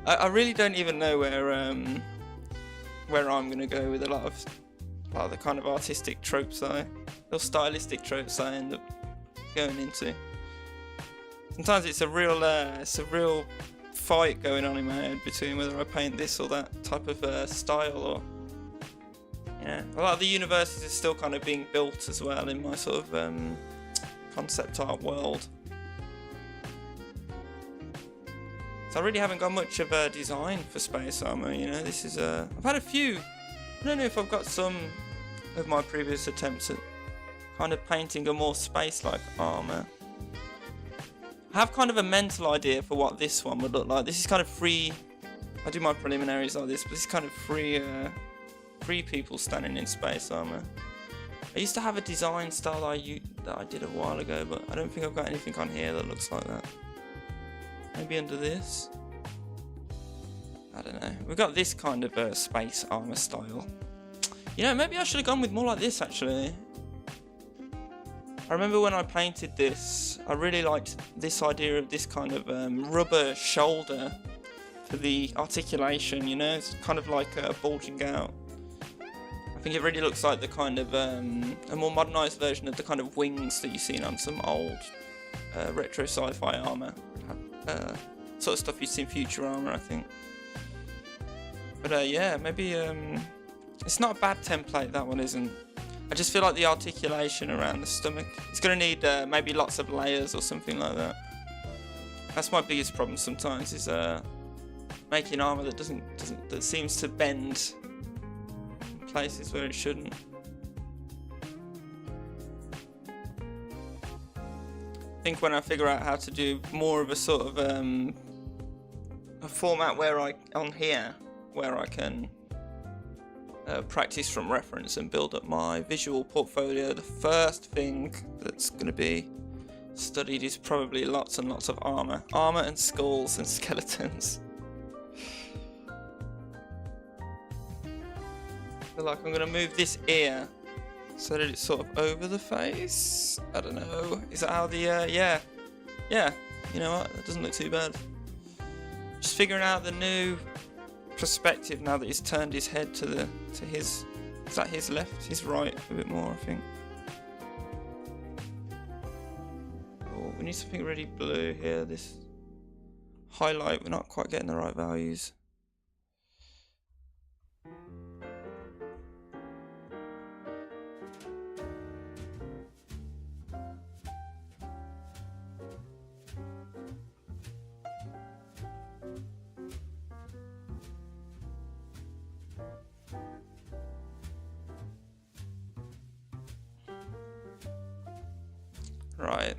I really don't even know where I'm gonna go with a lot of the kind of artistic tropes or stylistic tropes I end up going into. Sometimes it's a real fight going on in my head between whether I paint this or that type of style, or yeah, a lot of the universes are still kind of being built as well in my sort of concept art world. So I really haven't got much of a design for space armor. You know, this is I've had a few. I don't know if I've got some of my previous attempts at kind of painting a more space-like armor. I have kind of a mental idea for what this one would look like. This is kind of free. I do my preliminaries like this, but this is kind of free people standing in space armor. I used to have a design style that I did a while ago, but I don't think I've got anything on here that looks like that. Maybe under this? I don't know. We've got this kind of space armor style. You know, maybe I should have gone with more like this actually. I remember when I painted this, I really liked this idea of this kind of rubber shoulder for the articulation, you know? It's kind of like bulging out. I think it really looks like the kind of a more modernised version of the kind of wings that you've seen on some old retro sci-fi armour. Sort of stuff you'd see in Futurama, I think. But yeah, maybe it's not a bad template, that one isn't. I just feel like the articulation around the stomach, it's going to need maybe lots of layers or something like that. That's my biggest problem sometimes, is making armour that seems to bend in places where it shouldn't. I think when I figure out how to do more of a sort of a format where I can practice from reference and build up my visual portfolio, the first thing that's going to be studied is probably lots and lots of armour and skulls and skeletons. I feel like I'm going to move this ear so that it's sort of over the face. I don't know. Is that how the yeah. You know what? That doesn't look too bad. Just figuring out the new perspective now that he's turned his head to his. Is that his left? His right a bit more, I think. Oh, we need something really blue here. This highlight, we're not quite getting the right values. Right,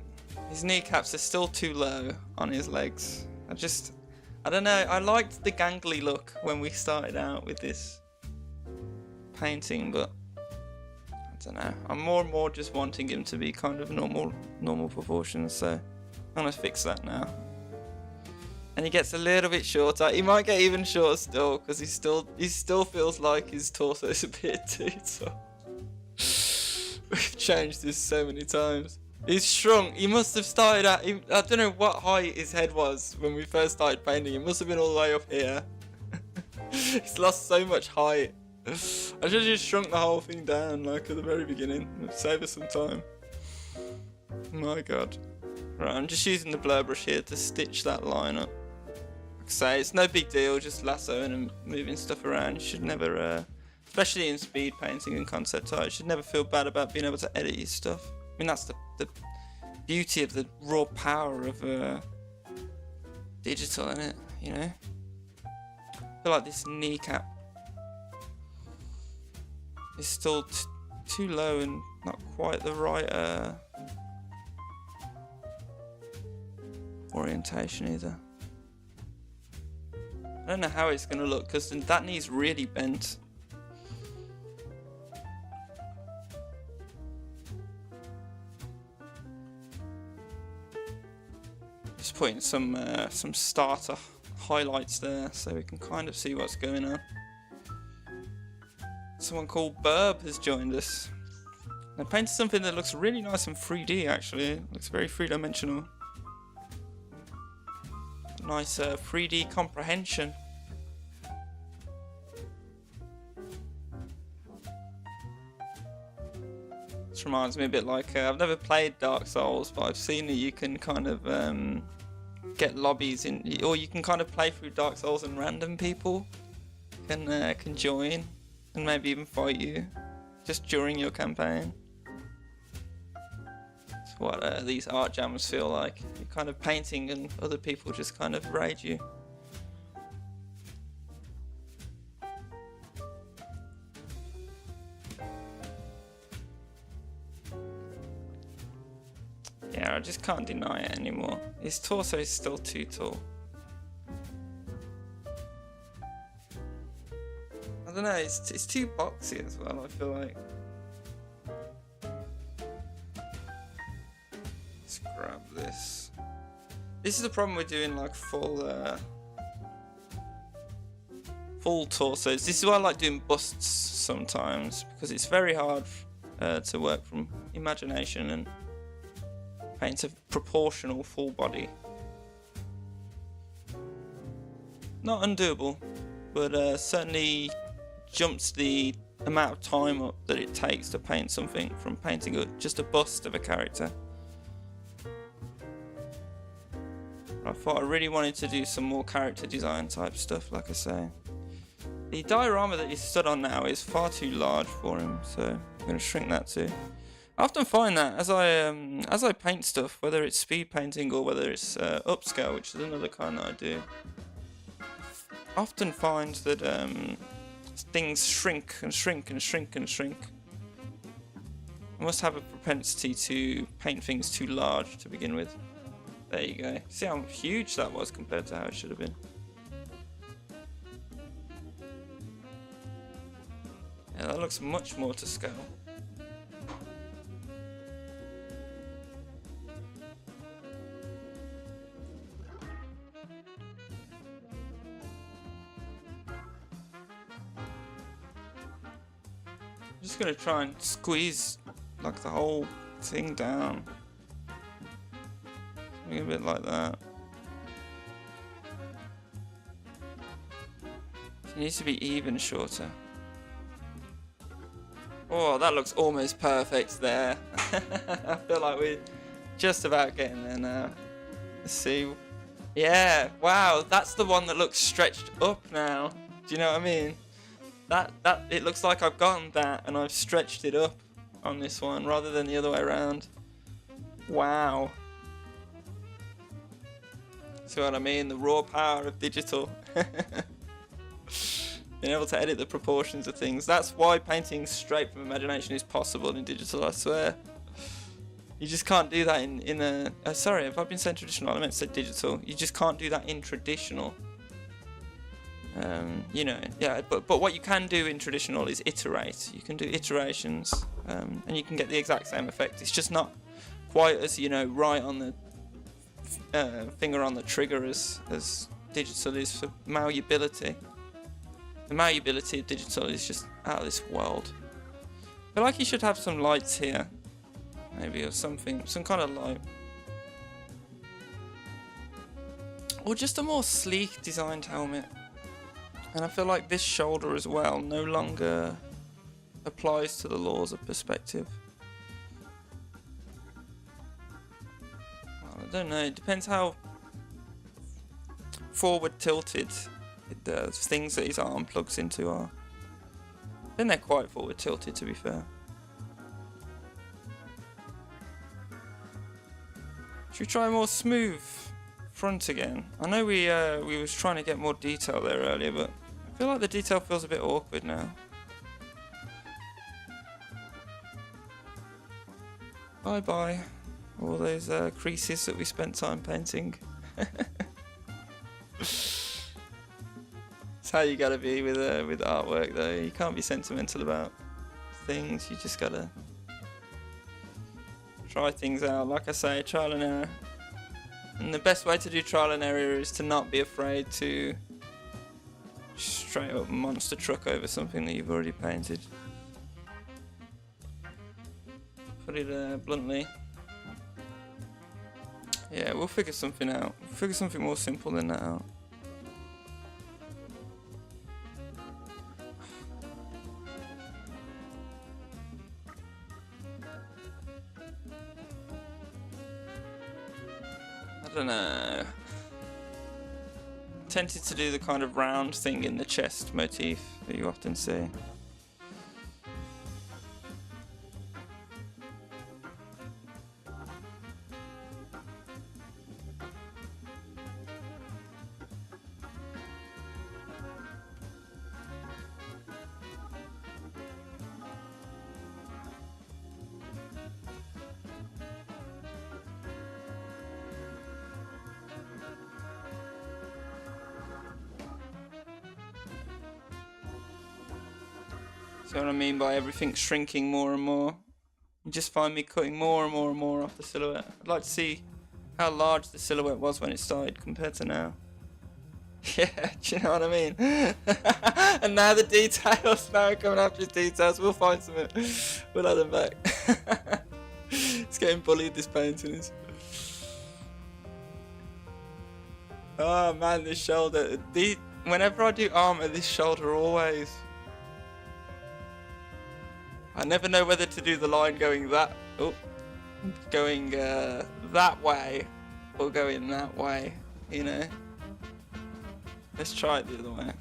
his kneecaps are still too low on his legs. I don't know, I liked the gangly look when we started out with this painting, but I don't know. I'm more and more just wanting him to be kind of normal proportions, so I'm gonna fix that now. And he gets a little bit shorter. He might get even shorter still, because he still feels like his torso's a bit too tall. We've changed this so many times. He's shrunk. He must have started at, I don't know what height his head was when we first started painting. It must have been all the way up here. He's lost so much height. I should have just shrunk the whole thing down like at the very beginning. It'd save us some time. My god. Right, I'm just using the blur brush here to stitch that line up. Like I say, it's no big deal, just lassoing and moving stuff around. You should never, especially in speed painting and concept art, you should never feel bad about being able to edit your stuff. I mean, that's the beauty of the raw power of digital, isn't it? You know? I feel like this kneecap is still too low and not quite the right orientation either. I don't know how it's going to look because that knee's really bent. Just putting some starter highlights there so we can kind of see what's going on. Someone called Burb has joined us. I painted something that looks really nice and 3D actually. It looks very three-dimensional. Nice 3D comprehension. This reminds me a bit like, I've never played Dark Souls, but I've seen that you can kind of get lobbies in, or you can kind of play through Dark Souls and random people can join and maybe even fight you just during your campaign. That's what these art jams feel like. You're kind of painting and other people just kind of raid you. Yeah, I just can't deny it anymore. His torso is still too tall. I don't know, it's too boxy as well, I feel like. Let's grab this. This is the problem with doing like full torsos. This is why I like doing busts sometimes, because it's very hard to work from imagination and paint a proportional full body. Not undoable, but certainly jumps the amount of time up that it takes to paint something from painting just a bust of a character. I thought I really wanted to do some more character design type stuff, like I say. The diorama that he's stood on now is far too large for him, so I'm going to shrink that too. I often find that as I paint stuff, whether it's speed painting or whether it's upscale, which is another kind that I do, I often find that things shrink and shrink and shrink and shrink. I must have a propensity to paint things too large to begin with. There you go. See how huge that was compared to how it should have been. Yeah, that looks much more to scale. I'm just gonna try and squeeze like the whole thing down. Something a bit like that. It needs to be even shorter. Oh, that looks almost perfect there. I feel like we're just about getting there now. Let's see. Yeah, wow, that's the one that looks stretched up now. Do you know what I mean? That it looks like I've gotten that and I've stretched it up on this one rather than the other way around. Wow. See what I mean? The raw power of digital. Being able to edit the proportions of things. That's why painting straight from imagination is possible in digital, I swear. You just can't do that in a... sorry, if I've been saying traditional, I meant to say digital. You just can't do that in traditional. You know, yeah, but what you can do in traditional is iterate. You can do iterations, and you can get the exact same effect. It's just not quite as, you know, right on the finger on the trigger as digital is for malleability. The malleability of digital is just out of this world. I feel like you should have some lights here, maybe, or something, some kind of light. Or just a more sleek designed helmet. And I feel like this shoulder as well no longer applies to the laws of perspective. Well, I don't know, it depends how forward tilted the things that his arm plugs into are. I think they're quite forward tilted, to be fair. Should we try a more smooth front again? I know we was trying to get more detail there earlier, but I feel like the detail feels a bit awkward now. Bye bye, all those creases that we spent time painting. It's how you gotta be with artwork, though. You can't be sentimental about things. You just gotta try things out. Like I say, trial and error. And the best way to do trial and error is to not be afraid to straight up monster truck over something that you've already painted. put it bluntly. Yeah, we'll figure something out. We'll figure something more simple than that out. I don't know. Tempted to do the kind of round thing in the chest motif that you often see. See what I mean by everything shrinking more and more? You just find me cutting more and more and more off the silhouette. I'd like to see how large the silhouette was when it started compared to now. Yeah, do you know what I mean? And now the details, now we're coming after his details, we'll find something. We'll add them back. It's getting bullied, this painting is. Oh man, this shoulder. Whenever I do armour, this shoulder always. I never know whether to do the line going that way or going that way, you know. Let's try it the other way.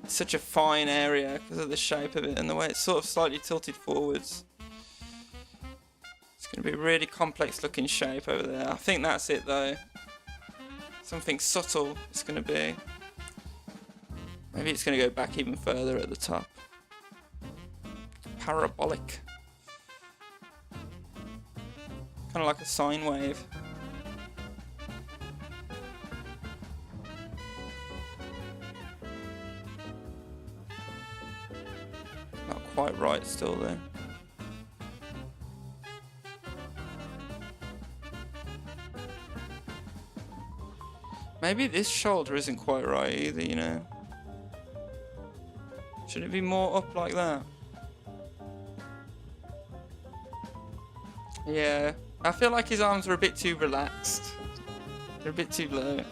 It's such a fine area because of the shape of it and the way it's sort of slightly tilted forwards. It's going to be a really complex looking shape over there. I think that's it though. Something subtle it's going to be. Maybe it's going to go back even further at the top. Parabolic. Kind of like a sine wave. Not quite right still though. Maybe this shoulder isn't quite right either, you know. Should it be more up like that? Yeah, I feel like his arms are a bit too relaxed. They're a bit too low.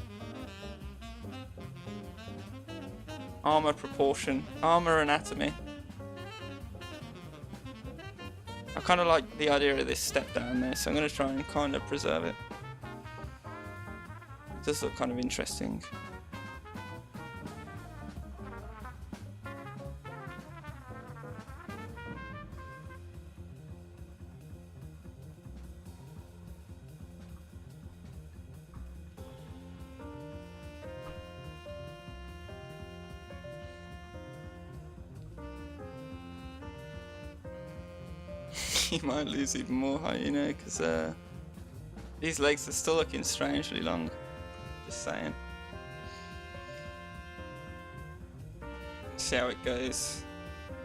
Armour proportion, armour anatomy. I kind of like the idea of this step down there, so I'm going to try and kind of preserve it. It does look kind of interesting. He might lose even more height, you know, because these legs are still looking strangely long. Just saying. See how it goes.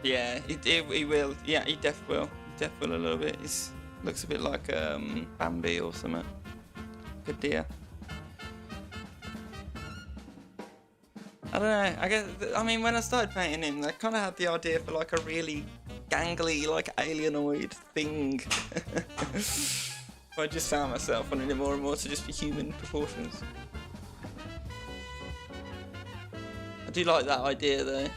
Yeah, he will. Yeah, he def will. He def will a little bit. He looks a bit like Bambi or something. Like a deer. I don't know. I mean, when I started painting him, I kind of had the idea for like a really gangly, like alienoid thing. I just found myself wanting it more and more to just be human proportions. I do like that idea though.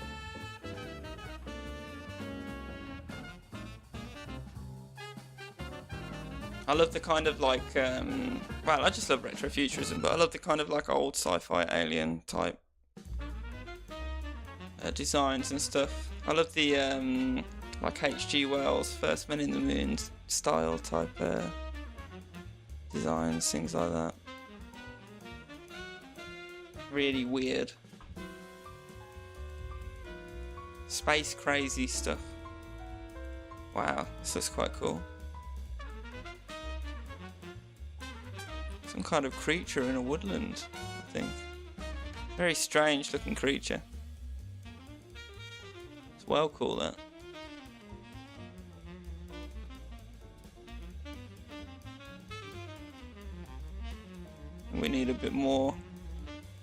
I love the kind of like, well, I just love retrofuturism, but I love the kind of like old sci-fi alien type designs and stuff. I love the like H.G. Wells' First Men in the Moon style type designs, things like that. Really weird. Space crazy stuff. Wow, this looks quite cool. Some kind of creature in a woodland, I think. Very strange looking creature. It's well cool, that. We need a bit more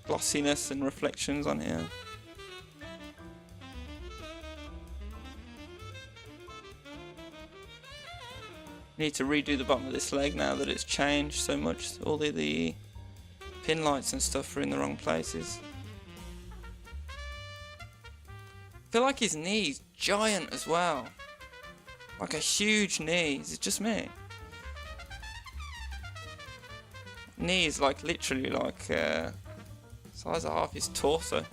glossiness and reflections on here. Need to redo the bottom of this leg now that it's changed so much. All the pin lights and stuff are in the wrong places. I feel like his knee's giant as well. Like a huge knee. Is it just me? Knee is like literally like size of half his torso.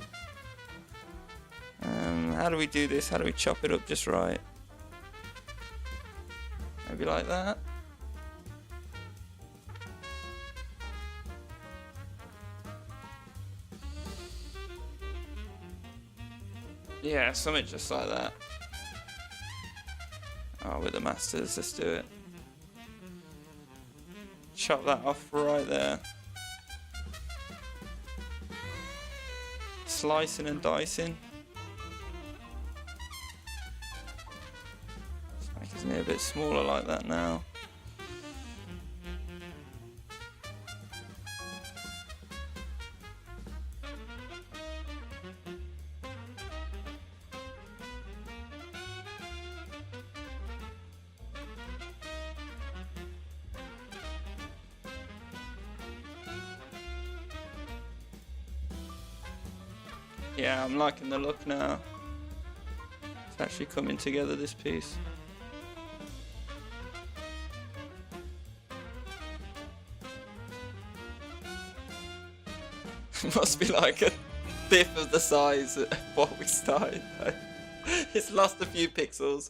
How do we do this? How do we chop it up just right? Maybe like that. Yeah, something just like that. Oh, with the masters, let's do it. Chop that off right there. Slicing and dicing. Let's make his knee a bit smaller like that now. Yeah, I'm liking the look now. It's actually coming together, this piece. Must be like a fifth of the size of what we started though. It's lost a few pixels.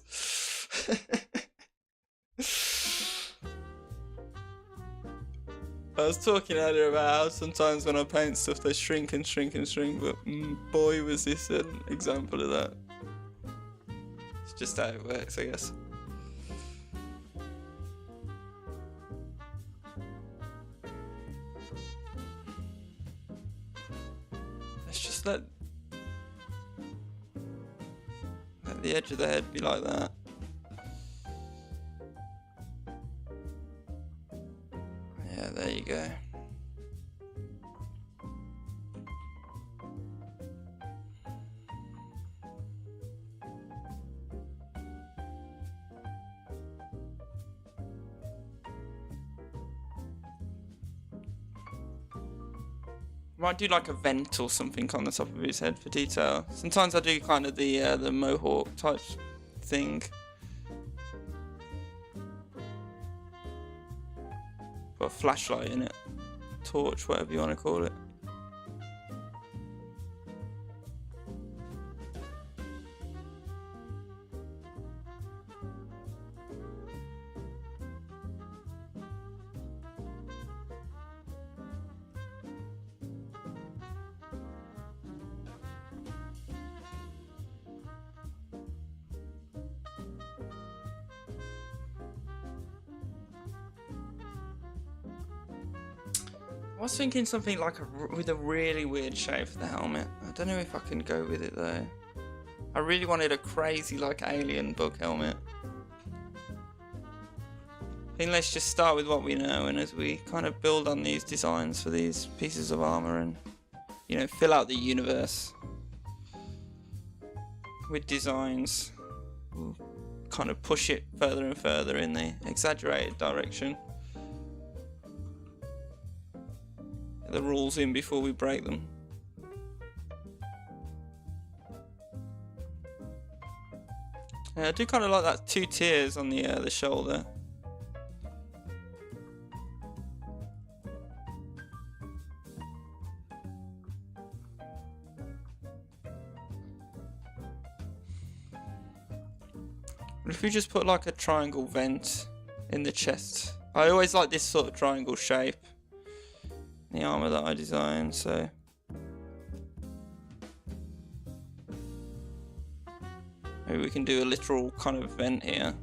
I was talking earlier about how sometimes when I paint stuff they shrink and shrink and shrink, but boy was this an example of that. It's just how it works, I guess. Let's just let the edge of the head be like that. Yeah, there you go. Might do like a vent or something on the top of his head for detail. Sometimes I do kind of the mohawk type thing. Got a flashlight in it, torch, whatever you want to call it. I was thinking something like with a really weird shape for the helmet. I don't know if I can go with it though. I really wanted a crazy like alien bug helmet. I think let's just start with what we know, and as we kind of build on these designs for these pieces of armor and, you know, fill out the universe with designs, we'll kind of push it further and further in the exaggerated direction. The rules in before we break them. I do kind of like that 2 tiers on the shoulder. But if you just put like a triangle vent in the chest, I always like this sort of triangle shape. The armor that I designed, so maybe we can do a literal kind of vent here.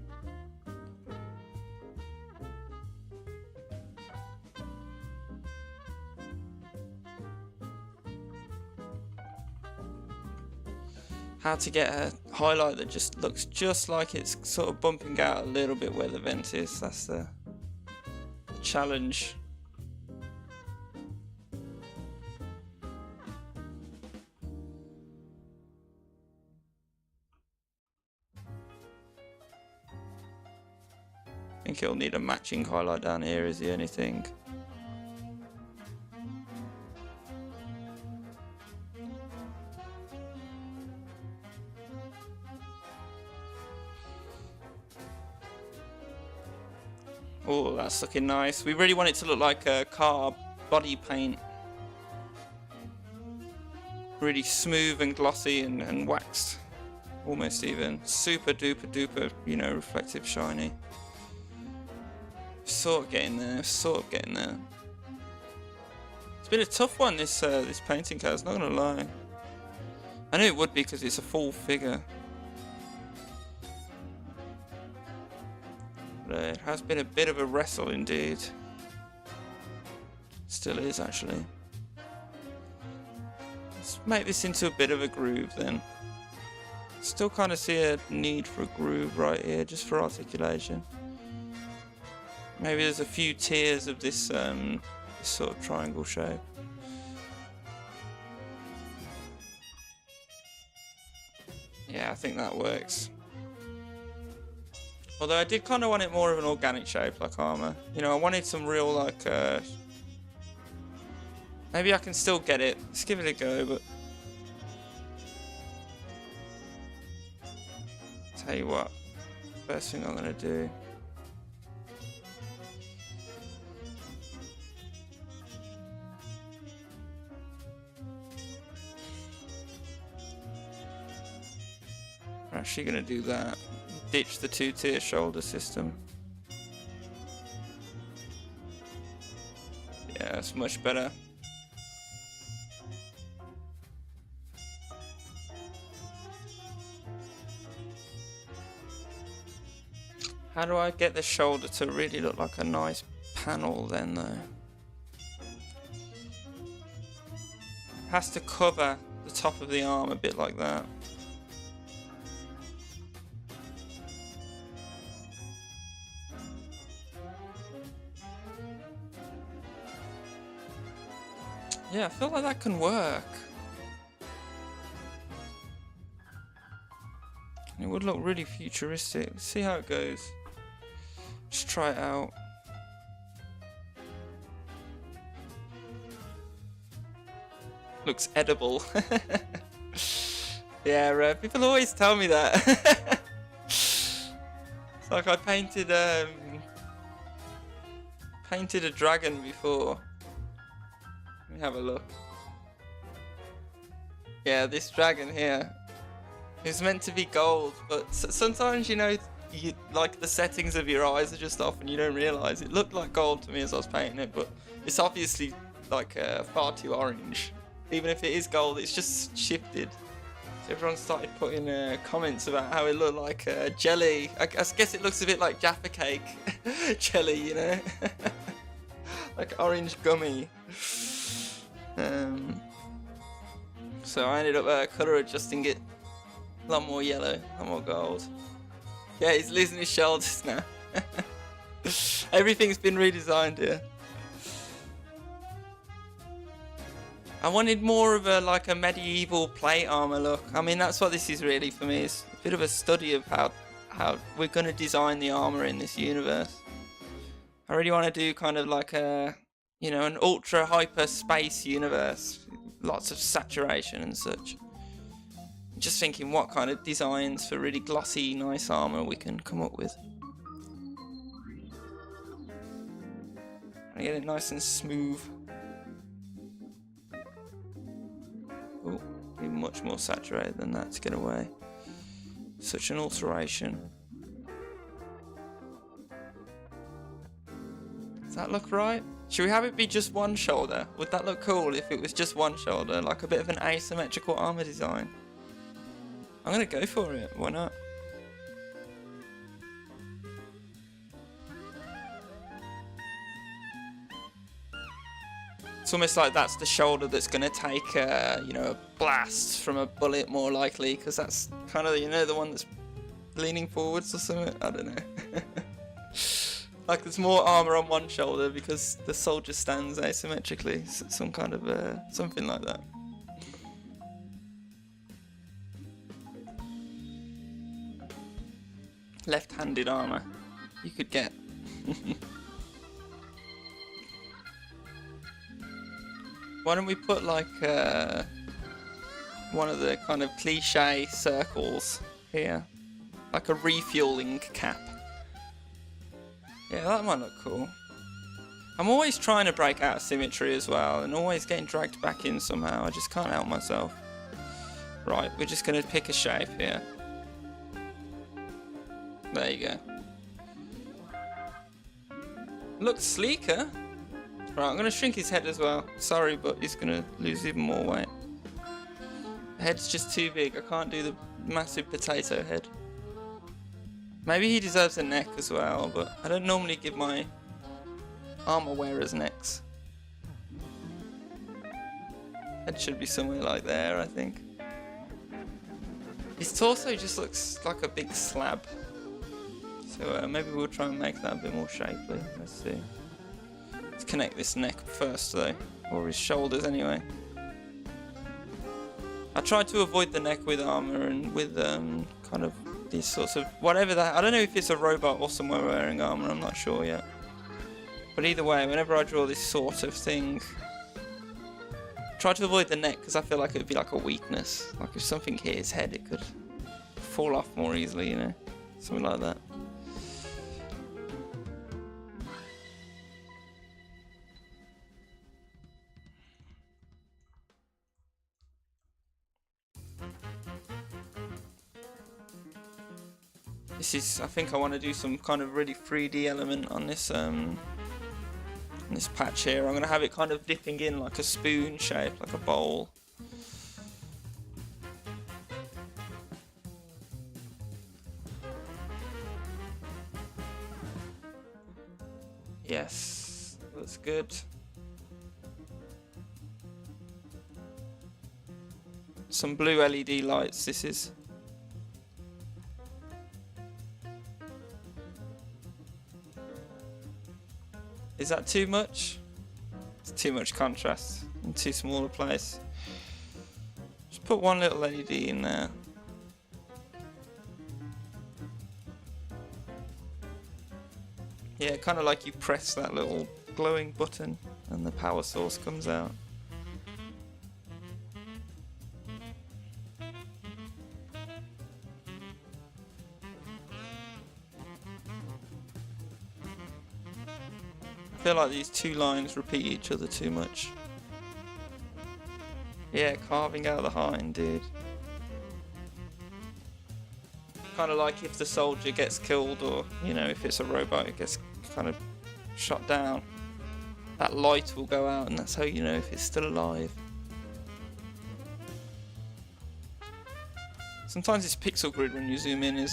How to get a highlight that just looks just like it's sort of bumping out a little bit where the vent is. That's the challenge. I think he'll need a matching highlight down here is the only thing. Oh, that's looking nice. We really want it to look like a car body paint. Really smooth and glossy and waxed. Almost even. Super duper duper, you know, reflective shiny. Sort of getting there, sort of getting there. It's been a tough one, this this painting card, not gonna lie. I knew it would be because it's a full figure. But it has been a bit of a wrestle indeed. Still is actually. Let's make this into a bit of a groove then. Still kind of see a need for a groove right here, just for articulation. Maybe there's a few tiers of this, this sort of triangle shape. Yeah, I think that works. Although I did kind of want it more of an organic shape, like armor. You know, I wanted some real, like, maybe I can still get it. Let's give it a go, but... Tell you what, first thing I'm gonna do. I'm actually gonna do that. Ditch the two-tier shoulder system. Yeah, it's much better. How do I get the shoulder to really look like a nice panel then though? Has to cover the top of the arm a bit like that. Yeah, I feel like that can work. It would look really futuristic. Let's see how it goes. Just try it out. Looks edible. Yeah, people always tell me that. It's like I painted a dragon before. Let me have a look. Yeah, this dragon here. It's meant to be gold, but sometimes, you know, like the settings of your eyes are just off and you don't realise. It looked like gold to me as I was painting it, but it's obviously like far too orange. Even if it is gold, it's just shifted. So everyone started putting comments about how it looked like jelly. I guess it looks a bit like Jaffa cake jelly, you know, like orange gummy. So I ended up colour adjusting it. A lot more yellow, a lot more gold. Yeah, he's losing his shoulders now. Everything's been redesigned here. I wanted more of a like a medieval plate armor look. I mean, that's what this is really for me. It's a bit of a study of how we're going to design the armor in this universe. I really want to do kind of like a, you know, an ultra hyper space universe. Lots of saturation and such. Just thinking what kind of designs for really glossy, nice armor we can come up with. And get it nice and smooth. Oh, be much more saturated than that to get away. Such an alteration. Does that look right? Should we have it be just one shoulder? Would that look cool if it was just one shoulder? Like a bit of an asymmetrical armor design? I'm gonna go for it, why not? It's almost like that's the shoulder that's gonna take, you know, a blast from a bullet more likely, because that's kind of, you know, the one that's leaning forwards or something. I don't know. Like there's more armor on one shoulder because the soldier stands asymmetrically. Some kind of something like that. Left-handed armor. You could get Why don't we put like one of the kind of cliche circles here, like a refueling cap. Yeah, that might look cool. I'm always trying to break out of symmetry as well, and always getting dragged back in somehow. I just can't help myself. Right, we're just going to pick a shape here. There you go. Looks sleeker. Right, I'm going to shrink his head as well. Sorry, but he's going to lose even more weight. The head's just too big. I can't do the massive potato head. Maybe he deserves a neck as well, but I don't normally give my armor wearers necks. Head should be somewhere like there, I think. His torso just looks like a big slab. So maybe we'll try and make that a bit more shapely. Let's see. Let's connect this neck first though, or his shoulders anyway. I tried to avoid the neck with armor and with kind of these sorts of whatever that. I don't know if it's a robot or someone wearing armor. I'm not sure yet. But either way, whenever I draw this sort of thing, try to avoid the neck because I feel like it would be like a weakness. Like if something hit his head, it could fall off more easily, you know, something like that. This is, I think I want to do some kind of really 3D element on this patch here. I'm going to have it kind of dipping in like a spoon shape, like a bowl. Yes, that's good. Some blue LED lights, this is. Is that too much? It's too much contrast in too small a place. Just put one little LED in there. Yeah, kind of like you press that little glowing button and the power source comes out. I feel like these two lines repeat each other too much. Yeah, carving out the hind, dude. Kind of like if the soldier gets killed, or, you know, if it's a robot, it gets kind of shot down. That light will go out, and that's how you know if it's still alive. Sometimes this pixel grid, when you zoom in, is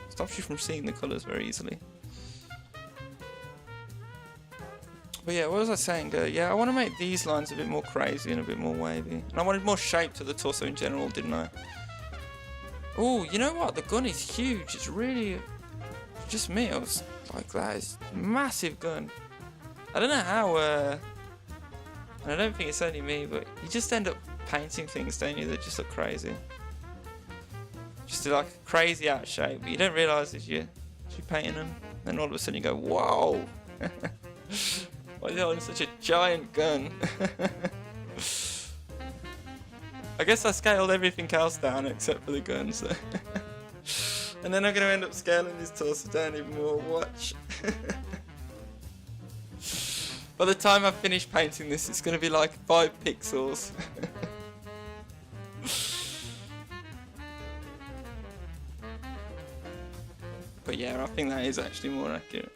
stops you from seeing the colours very easily. But yeah, what was I saying? Yeah, I want to make these lines a bit more crazy and a bit more wavy. And I wanted more shape to the torso in general, didn't I? Oh, you know what? The gun is huge. It's really... just me. I was like, that is a massive gun. I don't know how... and I don't think it's only me, but you just end up painting things, don't you, that just look crazy. Just do like crazy out shape, but you don't realise as you're painting them. Then all of a sudden you go, whoa! Why is it holding such a giant gun? I guess I scaled everything else down except for the gun, so. And then I'm going to end up scaling his torso down even more. Watch. By the time I finish painting this, it's going to be like 5 pixels. But yeah, I think that is actually more accurate.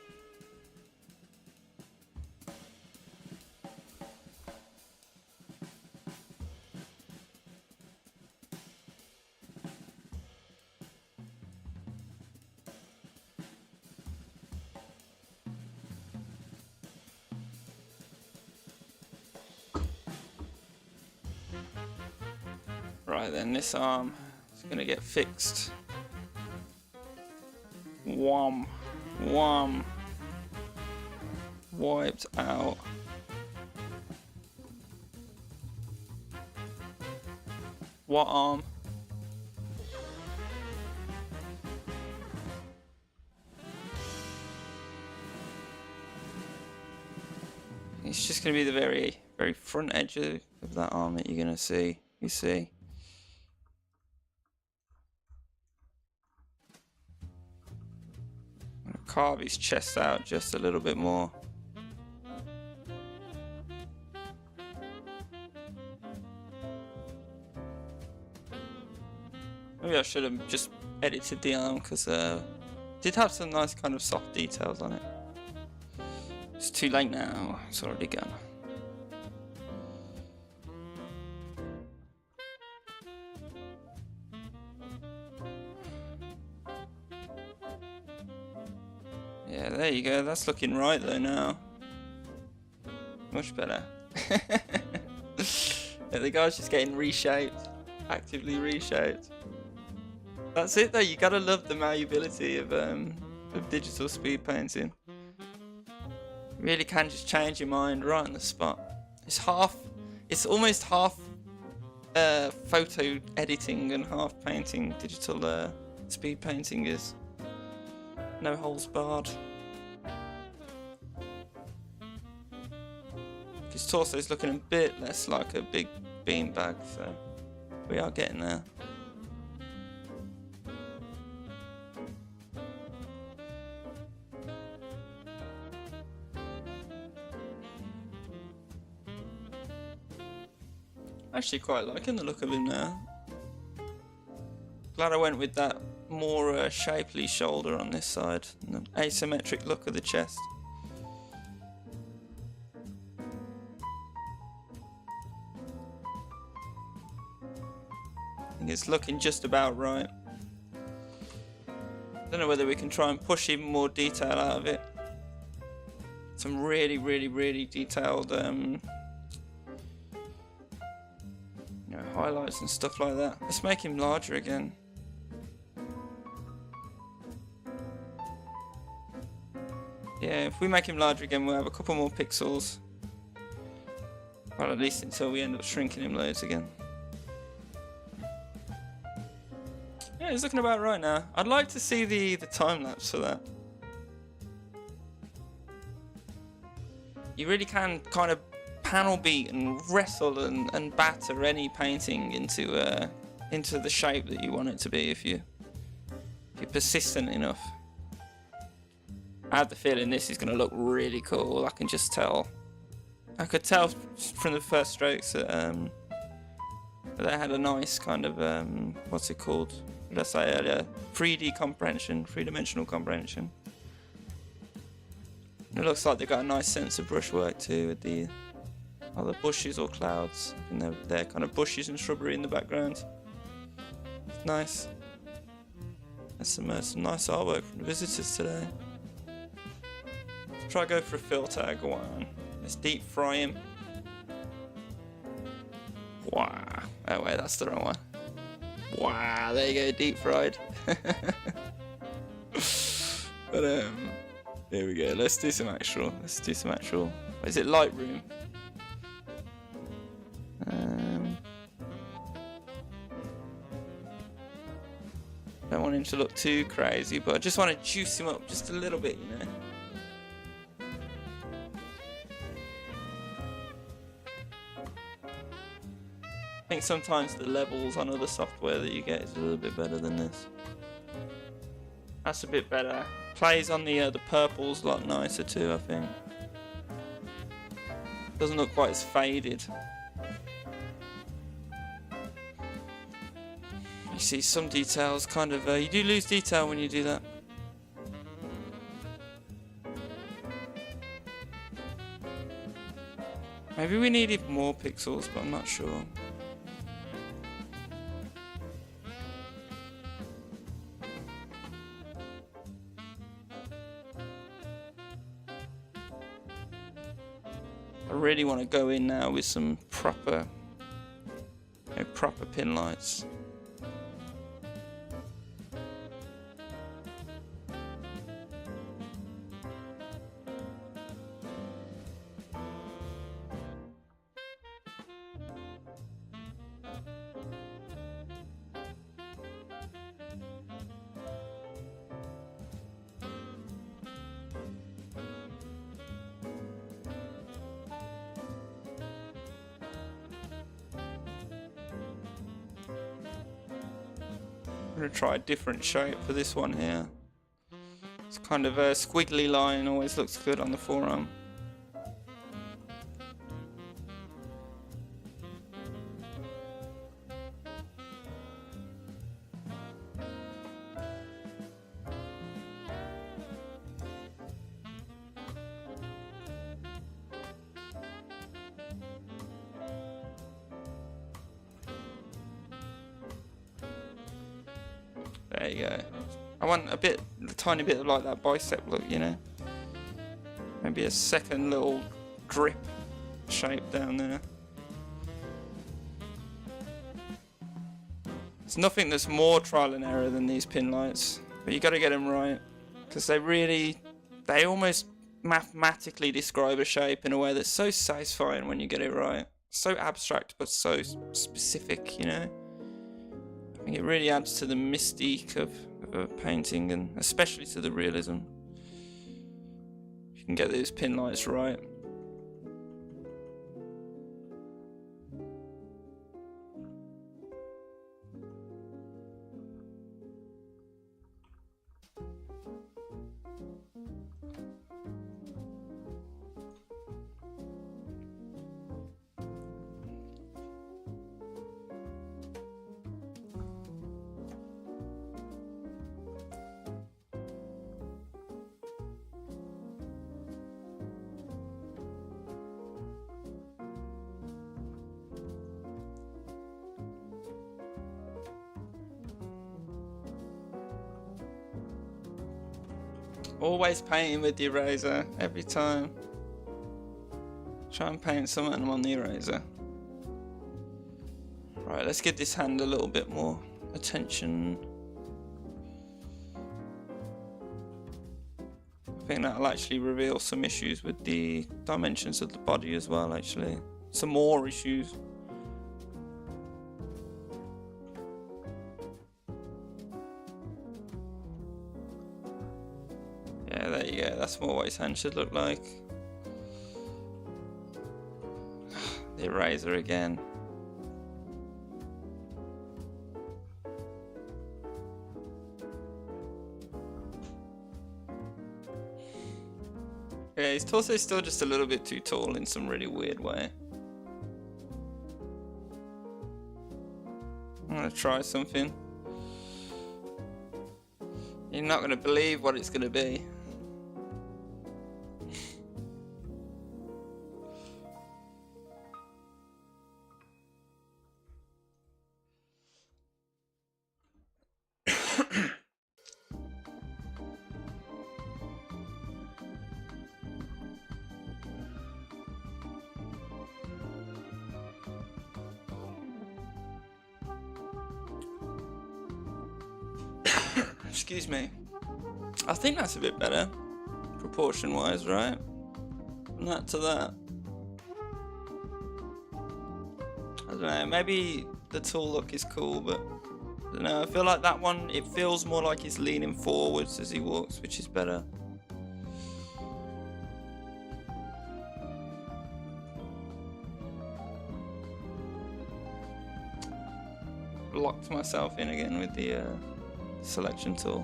Right then, this arm is going to get fixed. Wham. Wham. Wiped out. What arm? It's just going to be the very, very front edge of that arm that you're going to see. You see. I'm going to carve his chest out just a little bit more. Maybe I should have just edited the arm because it did have some nice kind of soft details on it. It's too late now, it's already gone. Yeah, there you go, that's looking right though now. Much better. Yeah, the guy's just getting reshaped, actively reshaped. That's it though, you gotta love the malleability of digital speed painting. You really can just change your mind right on the spot. It's almost half photo editing and half painting. Digital speed painting is no holes barred. His torso is looking a bit less like a big beanbag, so we are getting there. Actually quite liking the look of him now. Glad I went with that more shapely shoulder on this side and the asymmetric look of the chest. I think it's looking just about right. Don't know whether we can try and push even more detail out of it. Some really, really, really detailed highlights and stuff like that. Let's make him larger again. Yeah, if we make him larger again, we'll have a couple more pixels. Well, at least until we end up shrinking him loads again. Yeah, he's looking about right now. I'd like to see the time lapse for that. You really can kind of panel beat and wrestle and batter any painting into the shape that you want it to be if you're persistent enough. I have the feeling this is going to look really cool. I can just tell. I could tell from the first strokes that they had a nice kind of what's it called? What did I say earlier? 3D comprehension, three-dimensional comprehension. It looks like they got a nice sense of brushwork too with the other bushes or clouds, and they're kind of bushes and shrubbery in the background. It's nice. There's some nice artwork from the visitors today. Let's try go for a fill tag. Go on. Let's deep fry him. Wow. Oh wait, that's the wrong one. Wow, there you go, deep fried. But there we go. Let's do some actual. What is it, Lightroom? Don't want him to look too crazy, but I just want to juice him up just a little bit, you know. I think sometimes the levels on other software that you get is a little bit better than this. That's a bit better. Plays on the purples a lot nicer too, I think. Doesn't look quite as faded. You see some details kind of, you do lose detail when you do that. Maybe we needed more pixels, but I'm not sure. I really want to go in now with some proper pin lights. going to try a different shape for this one here. It's kind of a squiggly line, always looks good on the forearm. There you go. I want a tiny bit of like that bicep look, you know? Maybe a second little drip shape down there. There's nothing that's more trial and error than these pin lights, but you got to get them right, because they almost mathematically describe a shape in a way that's so satisfying when you get it right. So abstract, but so specific, you know? I think it really adds to the mystique of a painting, and especially to the realism. If you can get those pin lights right. Always painting with the eraser, every time. Try and paint something on the eraser. Right, let's give this hand a little bit more attention. I think that'll actually reveal some issues with the dimensions of the body as well, actually. Some more issues. Yeah, there you go. That's what his hand should look like. The eraser again. Yeah, his torso is still just a little bit too tall in some really weird way. I'm gonna try something. You're not gonna believe what it's gonna be. Excuse me. I think that's a bit better, proportion wise, right? From that to that. I don't know, maybe the tall look is cool, but I don't know, I feel like that one, it feels more like he's leaning forwards as he walks, which is better. Locked myself in again with the selection tool.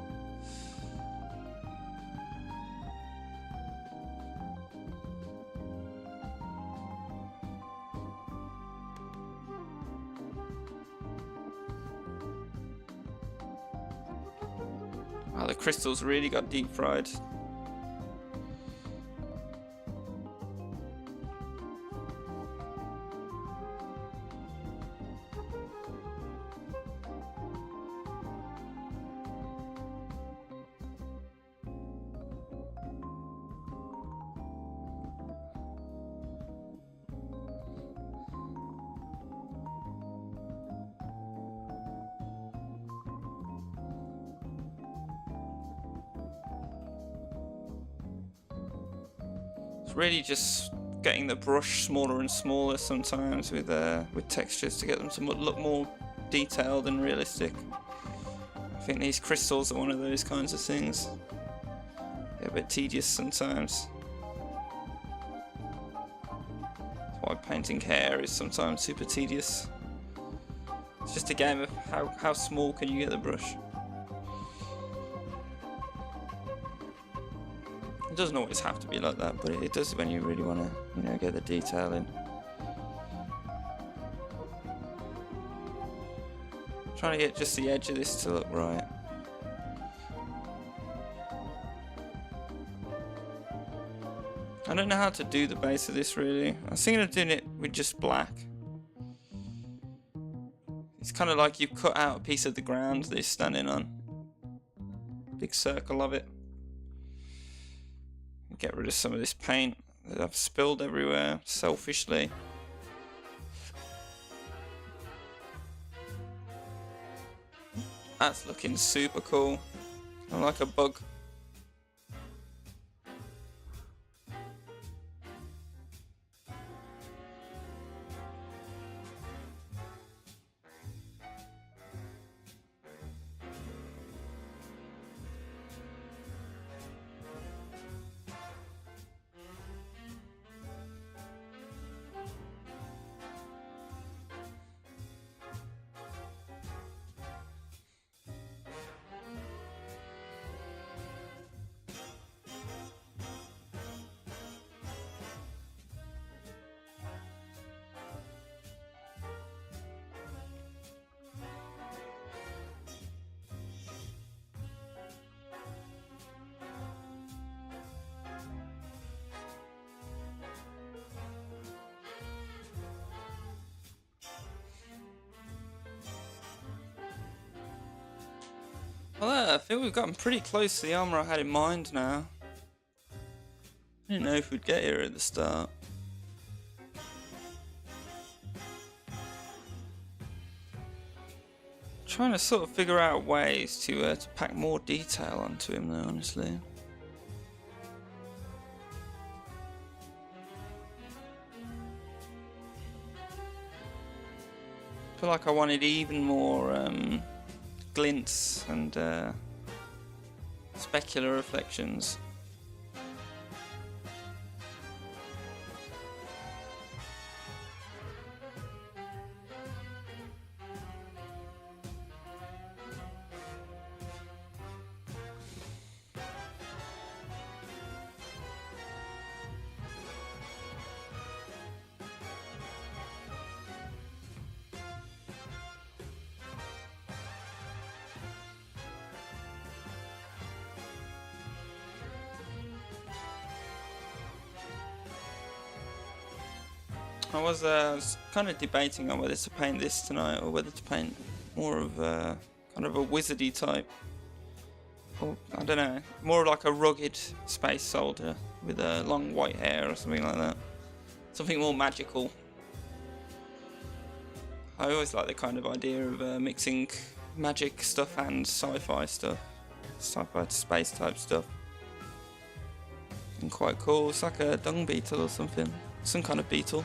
Oh, the crystals really got deep fried. Really just getting the brush smaller and smaller sometimes with textures to get them to look more detailed and realistic. I think these crystals are one of those kinds of things. They're a bit tedious sometimes. That's why painting hair is sometimes super tedious. It's just a game of how small can you get the brush. It doesn't always have to be like that, but it does when you really want to, you know, get the detail in. Trying to get just the edge of this to look right. I don't know how to do the base of this really. I was thinking of doing it with just black. It's kind of like you've cut out a piece of the ground that it's standing on. Big circle of it. Get rid of some of this paint that I've spilled everywhere, selfishly. That's looking super cool. I'm like a bug. Well, I think we've gotten pretty close to the armor I had in mind now. I didn't know if we'd get here at the start. Trying to sort of figure out ways to pack more detail onto him though, honestly. I feel like I wanted even more glints and specular reflections. I was kind of debating on whether to paint this tonight or whether to paint more of kind of a wizardy type. Or, I don't know, more like a rugged space soldier with long white hair or something like that. Something more magical. I always like the kind of idea of mixing magic stuff and sci-fi stuff. Sci-fi to space type stuff. And quite cool. It's like a dung beetle or something. Some kind of beetle.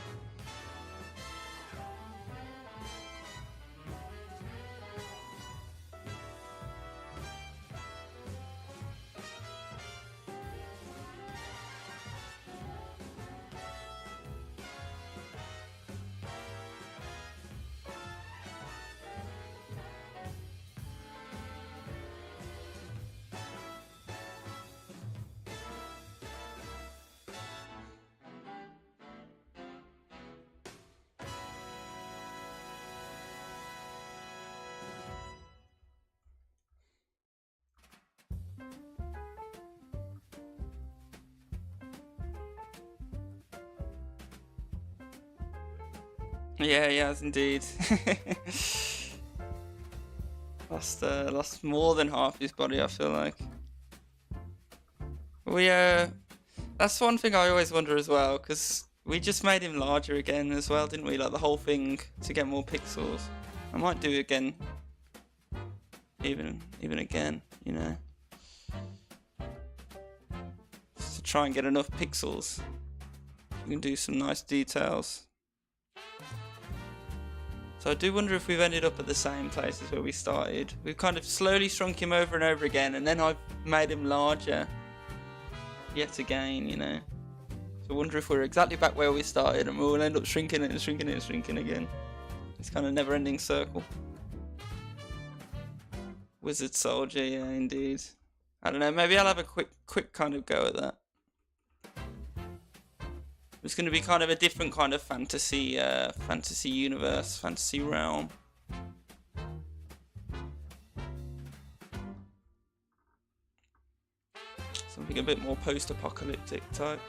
Yeah, he has indeed. Lost more than half his body, I feel like. That's one thing I always wonder as well, because we just made him larger again as well, didn't we? Like the whole thing to get more pixels. I might do it again, even again, you know, just to try and get enough pixels. We can do some nice details. So I do wonder if we've ended up at the same places where we started. We've kind of slowly shrunk him over and over again, and then I've made him larger yet again, you know. So I wonder if we're exactly back where we started and we'll end up shrinking it and shrinking it and shrinking again. It's kind of never-ending circle. Wizard soldier, yeah, indeed. I don't know, maybe I'll have a quick kind of go at that. It's going to be kind of a different kind of fantasy universe, fantasy realm. Something a bit more post-apocalyptic type.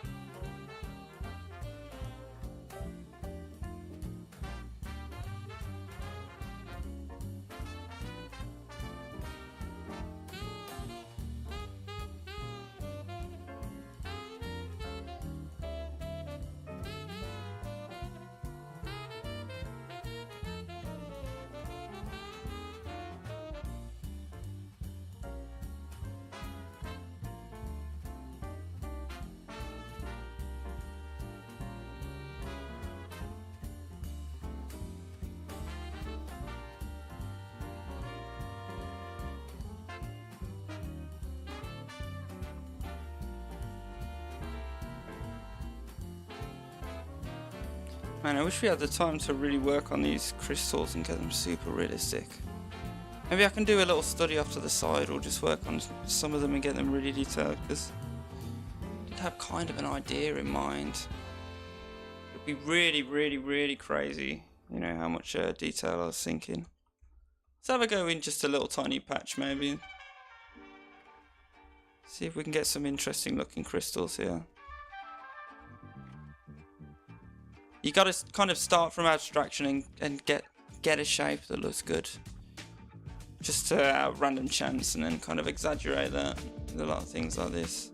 Man, I wish we had the time to really work on these crystals and get them super realistic. Maybe I can do a little study off to the side, or just work on some of them and get them really detailed, because I did have kind of an idea in mind. It'd be really, really, really crazy, you know, how much detail I was thinking. Let's have a go in just a little tiny patch, maybe. See if we can get some interesting looking crystals here. You gotta kind of start from abstraction and get a shape that looks good. Just out of random chance, and then kind of exaggerate that with a lot of things like this.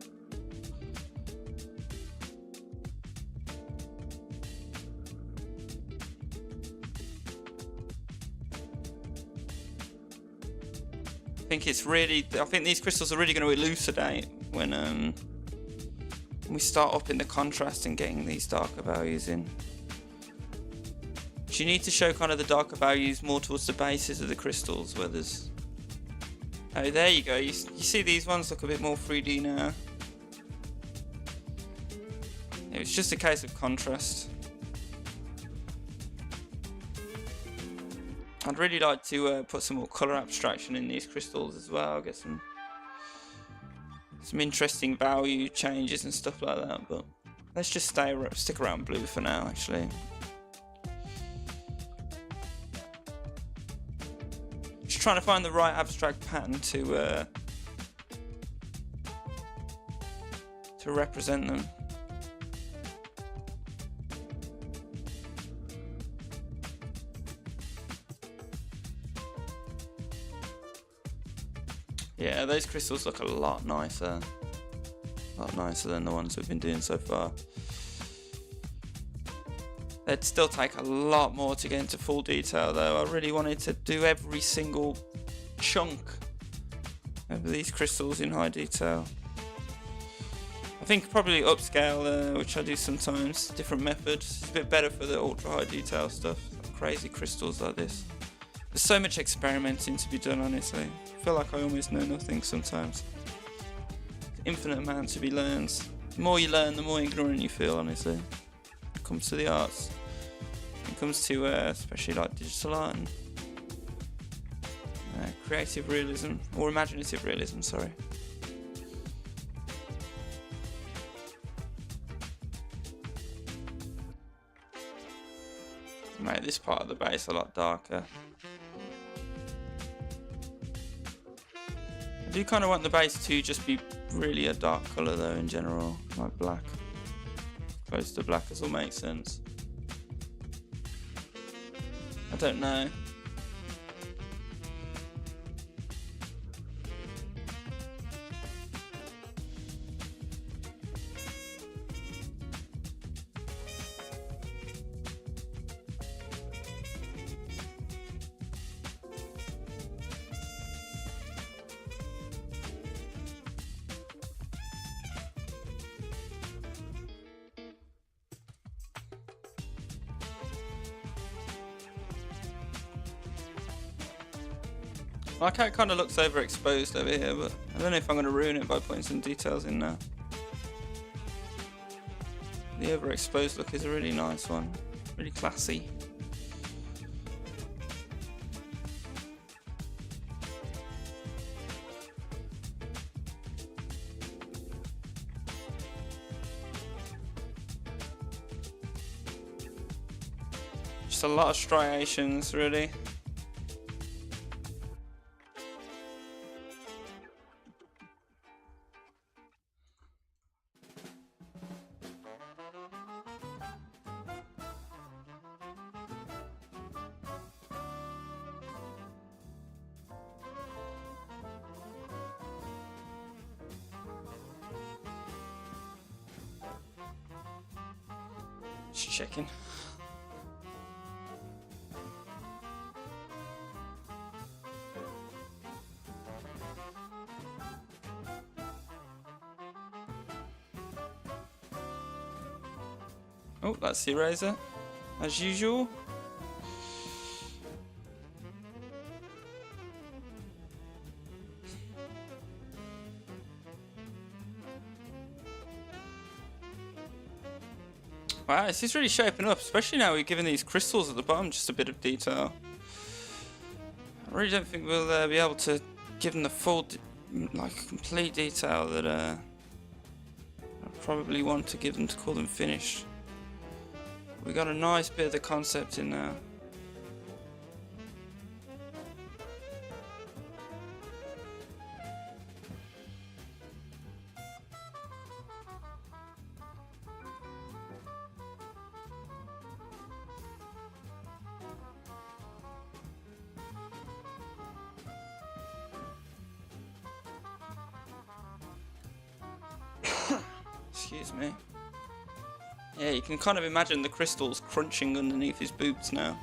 I think these crystals are really going to elucidate when we start upping the contrast and getting these darker values in. You need to show kind of the darker values more towards the bases of the crystals, where there's... Oh, there you go. You see these ones look a bit more 3D now. It's just a case of contrast. I'd really like to put some more colour abstraction in these crystals as well. Get some interesting value changes and stuff like that. But let's just stick around blue for now, actually. Just trying to find the right abstract pattern to represent them. Yeah, those crystals look a lot nicer. A lot nicer than the ones we've been doing so far. It'd still take a lot more to get into full detail though. I really wanted to do every single chunk of these crystals in high detail. I think probably upscale, which I do sometimes, different methods. It's a bit better for the ultra high detail stuff, like crazy crystals like this. There's so much experimenting to be done, honestly. I feel like I almost know nothing sometimes. Infinite amount to be learned. The more you learn, the more ignorant you feel, honestly. When it comes to the arts. When it comes to especially like digital art and creative realism, or imaginative realism, sorry. Make this part of the base a lot darker. I do kind of want the base to just be really a dark colour though in general, like black. Close to black as will make sense. I don't know. Like how it kind of looks overexposed over here, but I don't know if I'm going to ruin it by putting some details in now. The overexposed look is a really nice one, really classy. Just a lot of striations, really. Just checking. Oh, that's the eraser, as usual. Wow, this is really shaping up, especially now we're giving these crystals at the bottom just a bit of detail. I really don't think we'll be able to give them the full, complete detail that I probably want to give them to call them finished. We got a nice bit of the concept in now. Excuse me. Yeah, you can kind of imagine the crystals crunching underneath his boots now.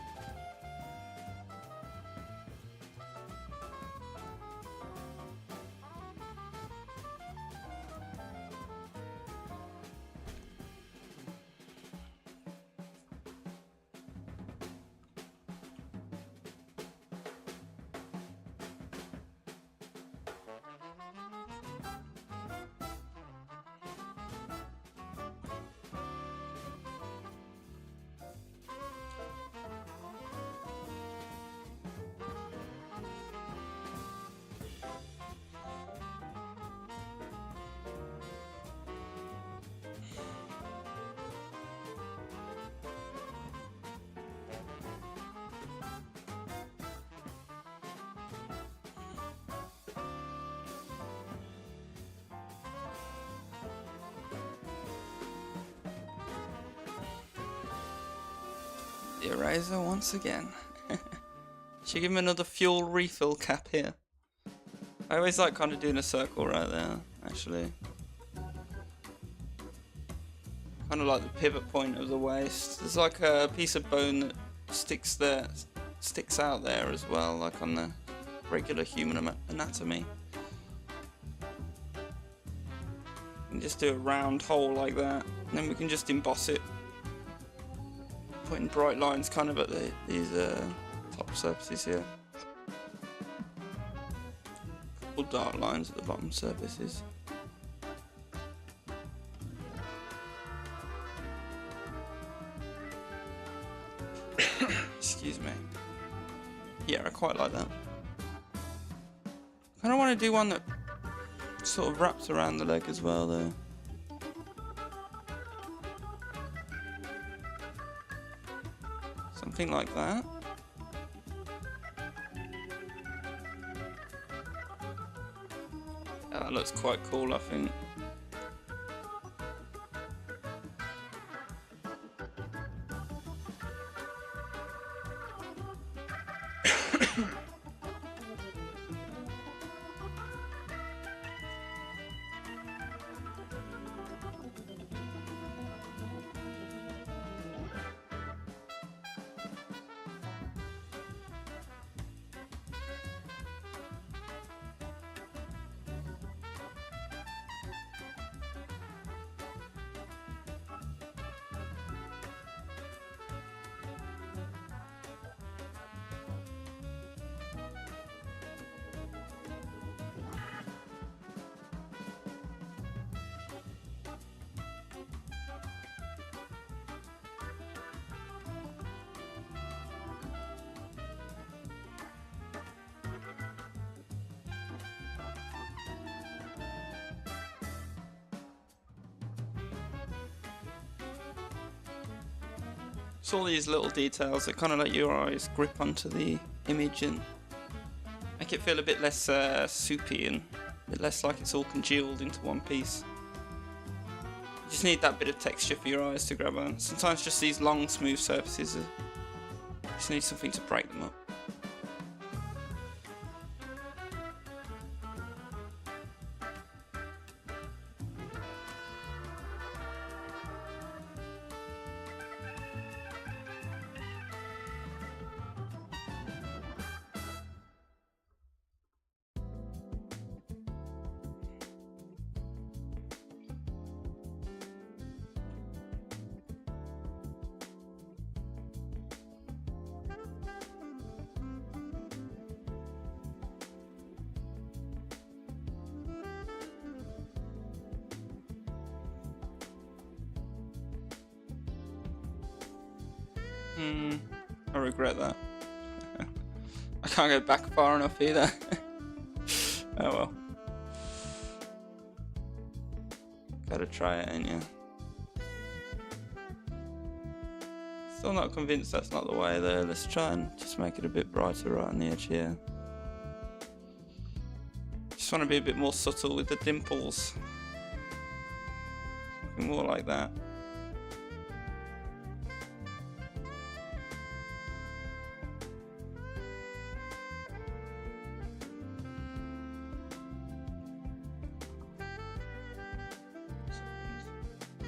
The eraser once again. Should give him another fuel refill cap here. I always like kind of doing a circle right there, actually. Kind of like the pivot point of the waist. There's like a piece of bone that sticks out there as well, like on the regular human anatomy. And just do a round hole like that, and then we can just emboss it, putting bright lines kind of at these top surfaces here. Couple dark lines at the bottom surfaces. Excuse me. Yeah, I quite like that. I kind of want to do one that sort of wraps around the leg as well, though. Something like that. Yeah, that looks quite cool, I think. It's all these little details that kind of let your eyes grip onto the image and make it feel a bit less soupy and a bit less like it's all congealed into one piece. You just need that bit of texture for your eyes to grab on. Sometimes just these long, smooth surfaces, just need something to break them up. I regret that. I can't go back far enough either. Oh well. Gotta try it, ain't ya? Still not convinced that's not the way though. Let's try and just make it a bit brighter right on the edge here. Just want to be a bit more subtle with the dimples. Something more like that.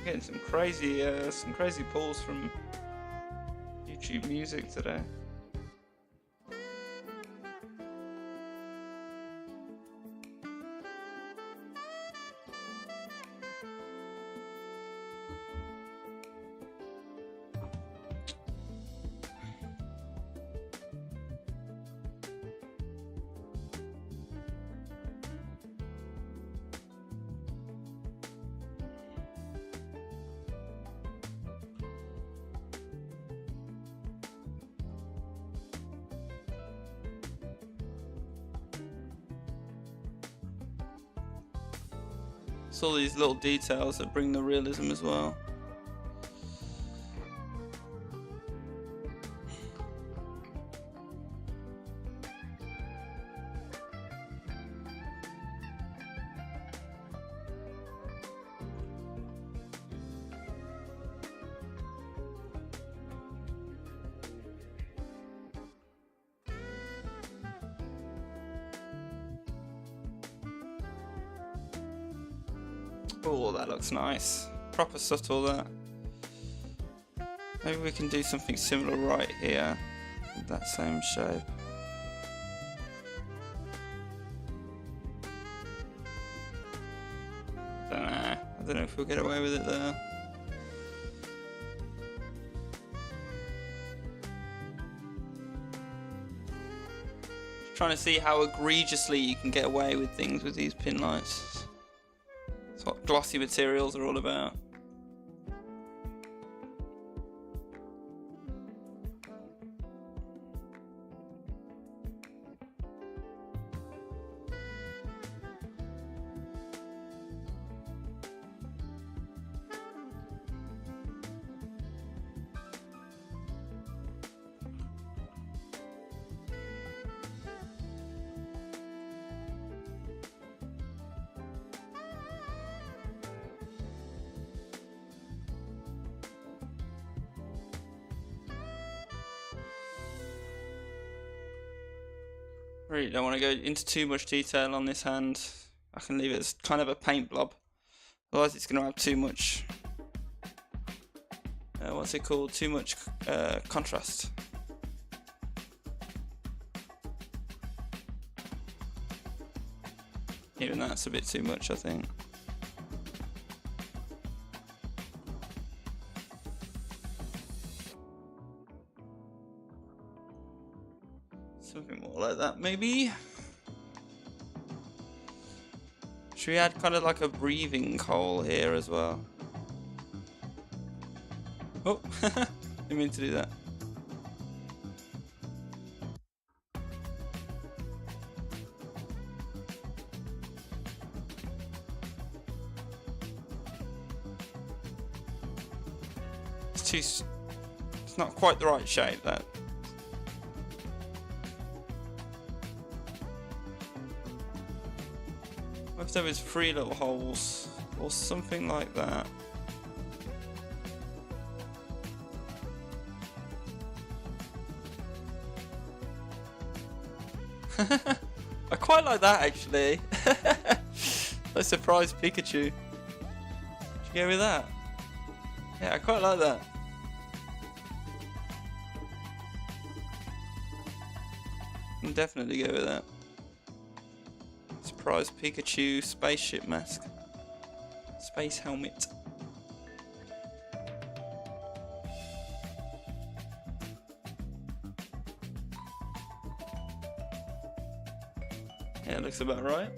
Getting some crazy pulls from YouTube Music today. It's all these little details that bring the realism as well. Oh, that looks nice. Proper subtle, that. Maybe we can do something similar right here with that same shape. I don't know if we'll get away with it there. Just trying to see how egregiously you can get away with things with these pin lights. That's what glossy materials are all about. Really don't want to go into too much detail on this hand. I can leave it as kind of a paint blob. Otherwise it's going to have too much, what's it called? Too much contrast. Even that's a bit too much, I think. Something more like that, maybe. Should we add kind of like a breathing hole here as well? Oh, didn't mean to do that. It's not quite the right shape, that. What if there was 3 little holes or something like that? I quite like that, actually. A surprise Pikachu. Did you go with that? Yeah, I quite like that. I'll definitely go with that. Surprise Pikachu spaceship mask. Space helmet. Yeah, it looks about right.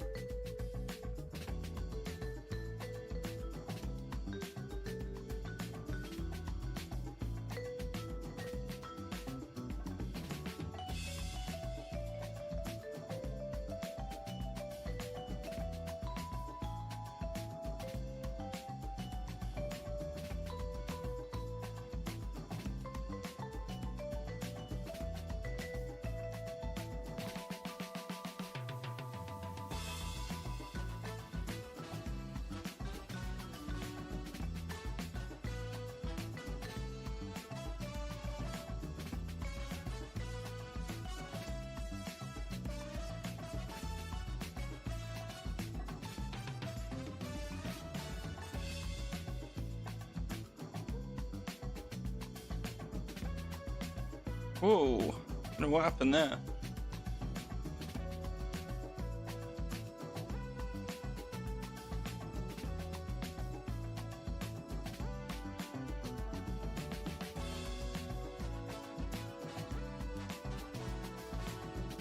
Whoa, I don't know what happened there.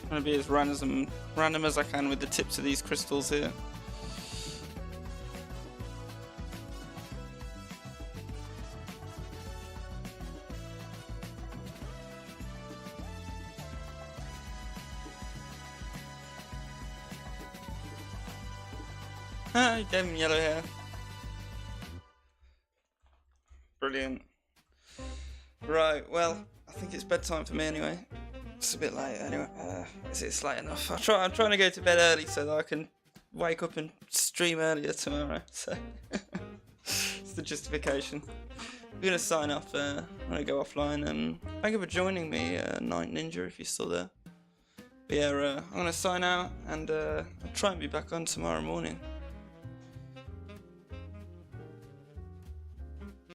I'm gonna be as random as I can with the tips of these crystals here. Ah, you gave him yellow hair. Brilliant. Right, well, I think it's bedtime for me anyway. It's a bit late anyway. Is it late enough? I'm trying to go to bed early so that I can wake up and stream earlier tomorrow. So it's the justification. We're gonna sign off. I'm gonna go offline, and thank you for joining me, Night Ninja, if you're still there. But yeah, I'm gonna sign out, and I'll try and be back on tomorrow morning.